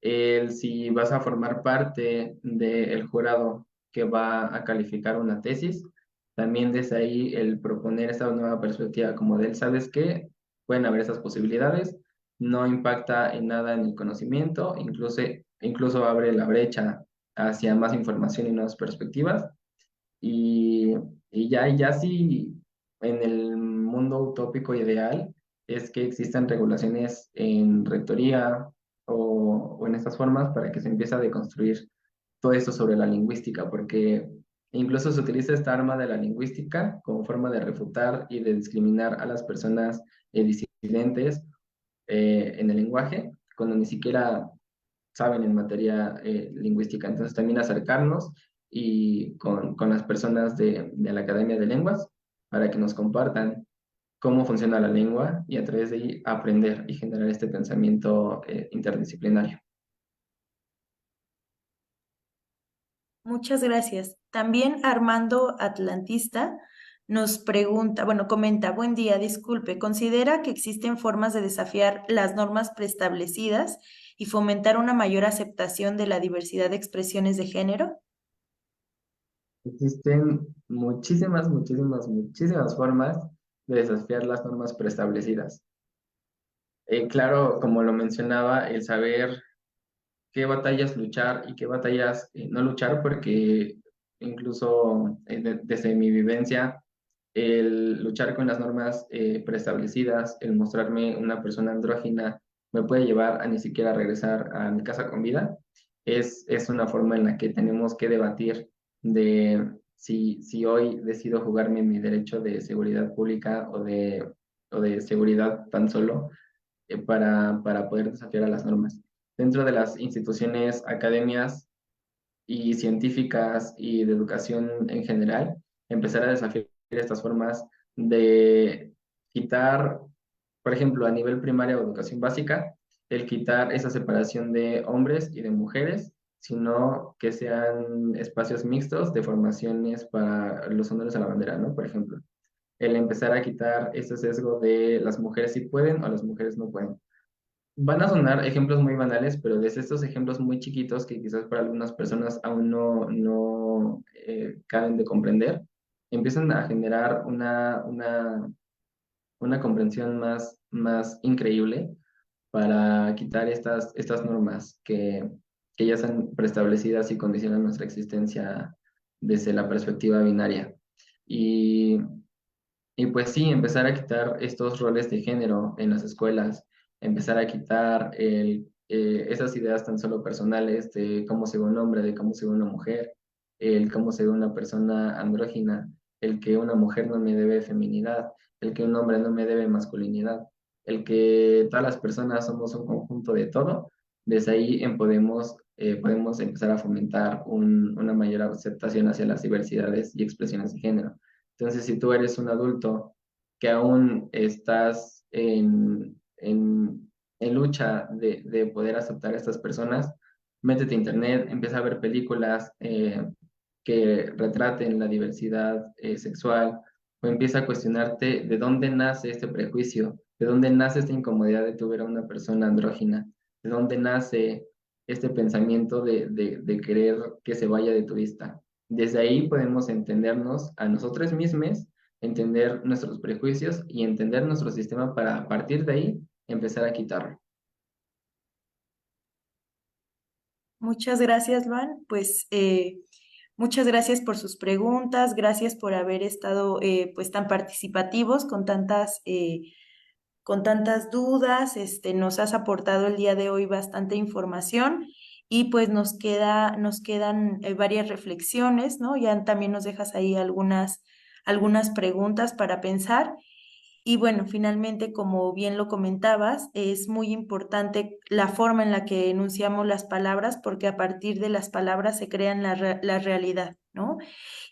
Si vas a formar parte del jurado que va a calificar una tesis, también desde ahí el proponer esta nueva perspectiva como de él, ¿sabes qué? Pueden haber esas posibilidades, no impacta en nada en el conocimiento, incluso abre la brecha hacia más información y nuevas perspectivas. Y, y ya sí, en el mundo utópico ideal es que existan regulaciones en rectoría o en estas formas para que se empiece a deconstruir todo esto sobre la lingüística, porque incluso se utiliza esta arma de la lingüística como forma de refutar y de discriminar a las personas disidentes en el lenguaje, cuando ni siquiera saben en materia lingüística. Entonces también acercarnos y con las personas de la Academia de Lenguas para que nos compartan cómo funciona la lengua y a través de ahí aprender y generar este pensamiento interdisciplinario. Muchas gracias. También Armando Atlantista nos pregunta, bueno, comenta, buen día, disculpe, ¿considera que existen formas de desafiar las normas preestablecidas y fomentar una mayor aceptación de la diversidad de expresiones de género? Existen muchísimas formas de desafiar las normas preestablecidas. Claro, como lo mencionaba, el saber qué batallas luchar y qué batallas no luchar, porque incluso desde mi vivencia, el luchar con las normas preestablecidas, el mostrarme una persona andrógina, me puede llevar a ni siquiera regresar a mi casa con vida. Es una forma en la que tenemos que debatir de si hoy decido jugarme mi derecho de seguridad pública o de seguridad tan solo para poder desafiar a las normas. Dentro de las instituciones, academias y científicas y de educación en general, empezar a desafiar estas formas de quitar, por ejemplo, a nivel primaria o educación básica, el quitar esa separación de hombres y de mujeres, sino que sean espacios mixtos de formaciones para los honores a la bandera, ¿no? Por ejemplo, el empezar a quitar ese sesgo de las mujeres sí pueden o las mujeres no pueden. Van a sonar ejemplos muy banales, pero desde estos ejemplos muy chiquitos que quizás para algunas personas aún no caben de comprender, empiezan a generar una comprensión más increíble para quitar estas normas que ya están preestablecidas y condicionan nuestra existencia desde la perspectiva binaria. Y y pues sí, empezar a quitar estos roles de género en las escuelas, empezar a quitar esas ideas tan solo personales de cómo se ve un hombre, de cómo se ve una mujer, el cómo se ve una persona andrógina, el que una mujer no me debe feminidad, el que un hombre no me debe masculinidad, el que todas las personas somos un conjunto de todo. Desde ahí podemos empezar a fomentar una mayor aceptación hacia las diversidades y expresiones de género. Entonces, si tú eres un adulto que aún estás en lucha de poder aceptar a estas personas, métete a internet, empieza a ver películas que retraten la diversidad sexual, o empieza a cuestionarte de dónde nace este prejuicio, de dónde nace esta incomodidad de tu ver a una persona andrógina, de dónde nace este pensamiento de querer que se vaya de tu vista. Desde ahí podemos entendernos a nosotros mismos, entender nuestros prejuicios y entender nuestro sistema para a partir de ahí empezar a quitarlo. Muchas gracias, Luan. Pues muchas gracias por sus preguntas, gracias por haber estado pues tan participativos con tantas dudas. Nos has aportado el día de hoy bastante información y pues nos quedan varias reflexiones, ¿no? Ya también nos dejas ahí algunas preguntas para pensar. Y bueno, finalmente, como bien lo comentabas, es muy importante la forma en la que enunciamos las palabras, porque a partir de las palabras se crean la realidad, ¿no?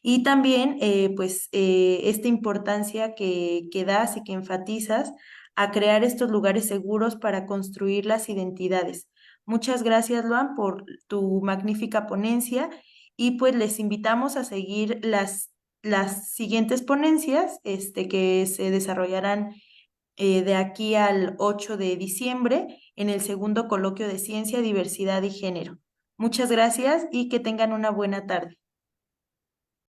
Y también, pues, esta importancia que das y que enfatizas a crear estos lugares seguros para construir las identidades. Muchas gracias, Luan, por tu magnífica ponencia y pues les invitamos a seguir las siguientes ponencias que se desarrollarán de aquí al 8 de diciembre en el segundo coloquio de Ciencia, Diversidad y Género. Muchas gracias y que tengan una buena tarde.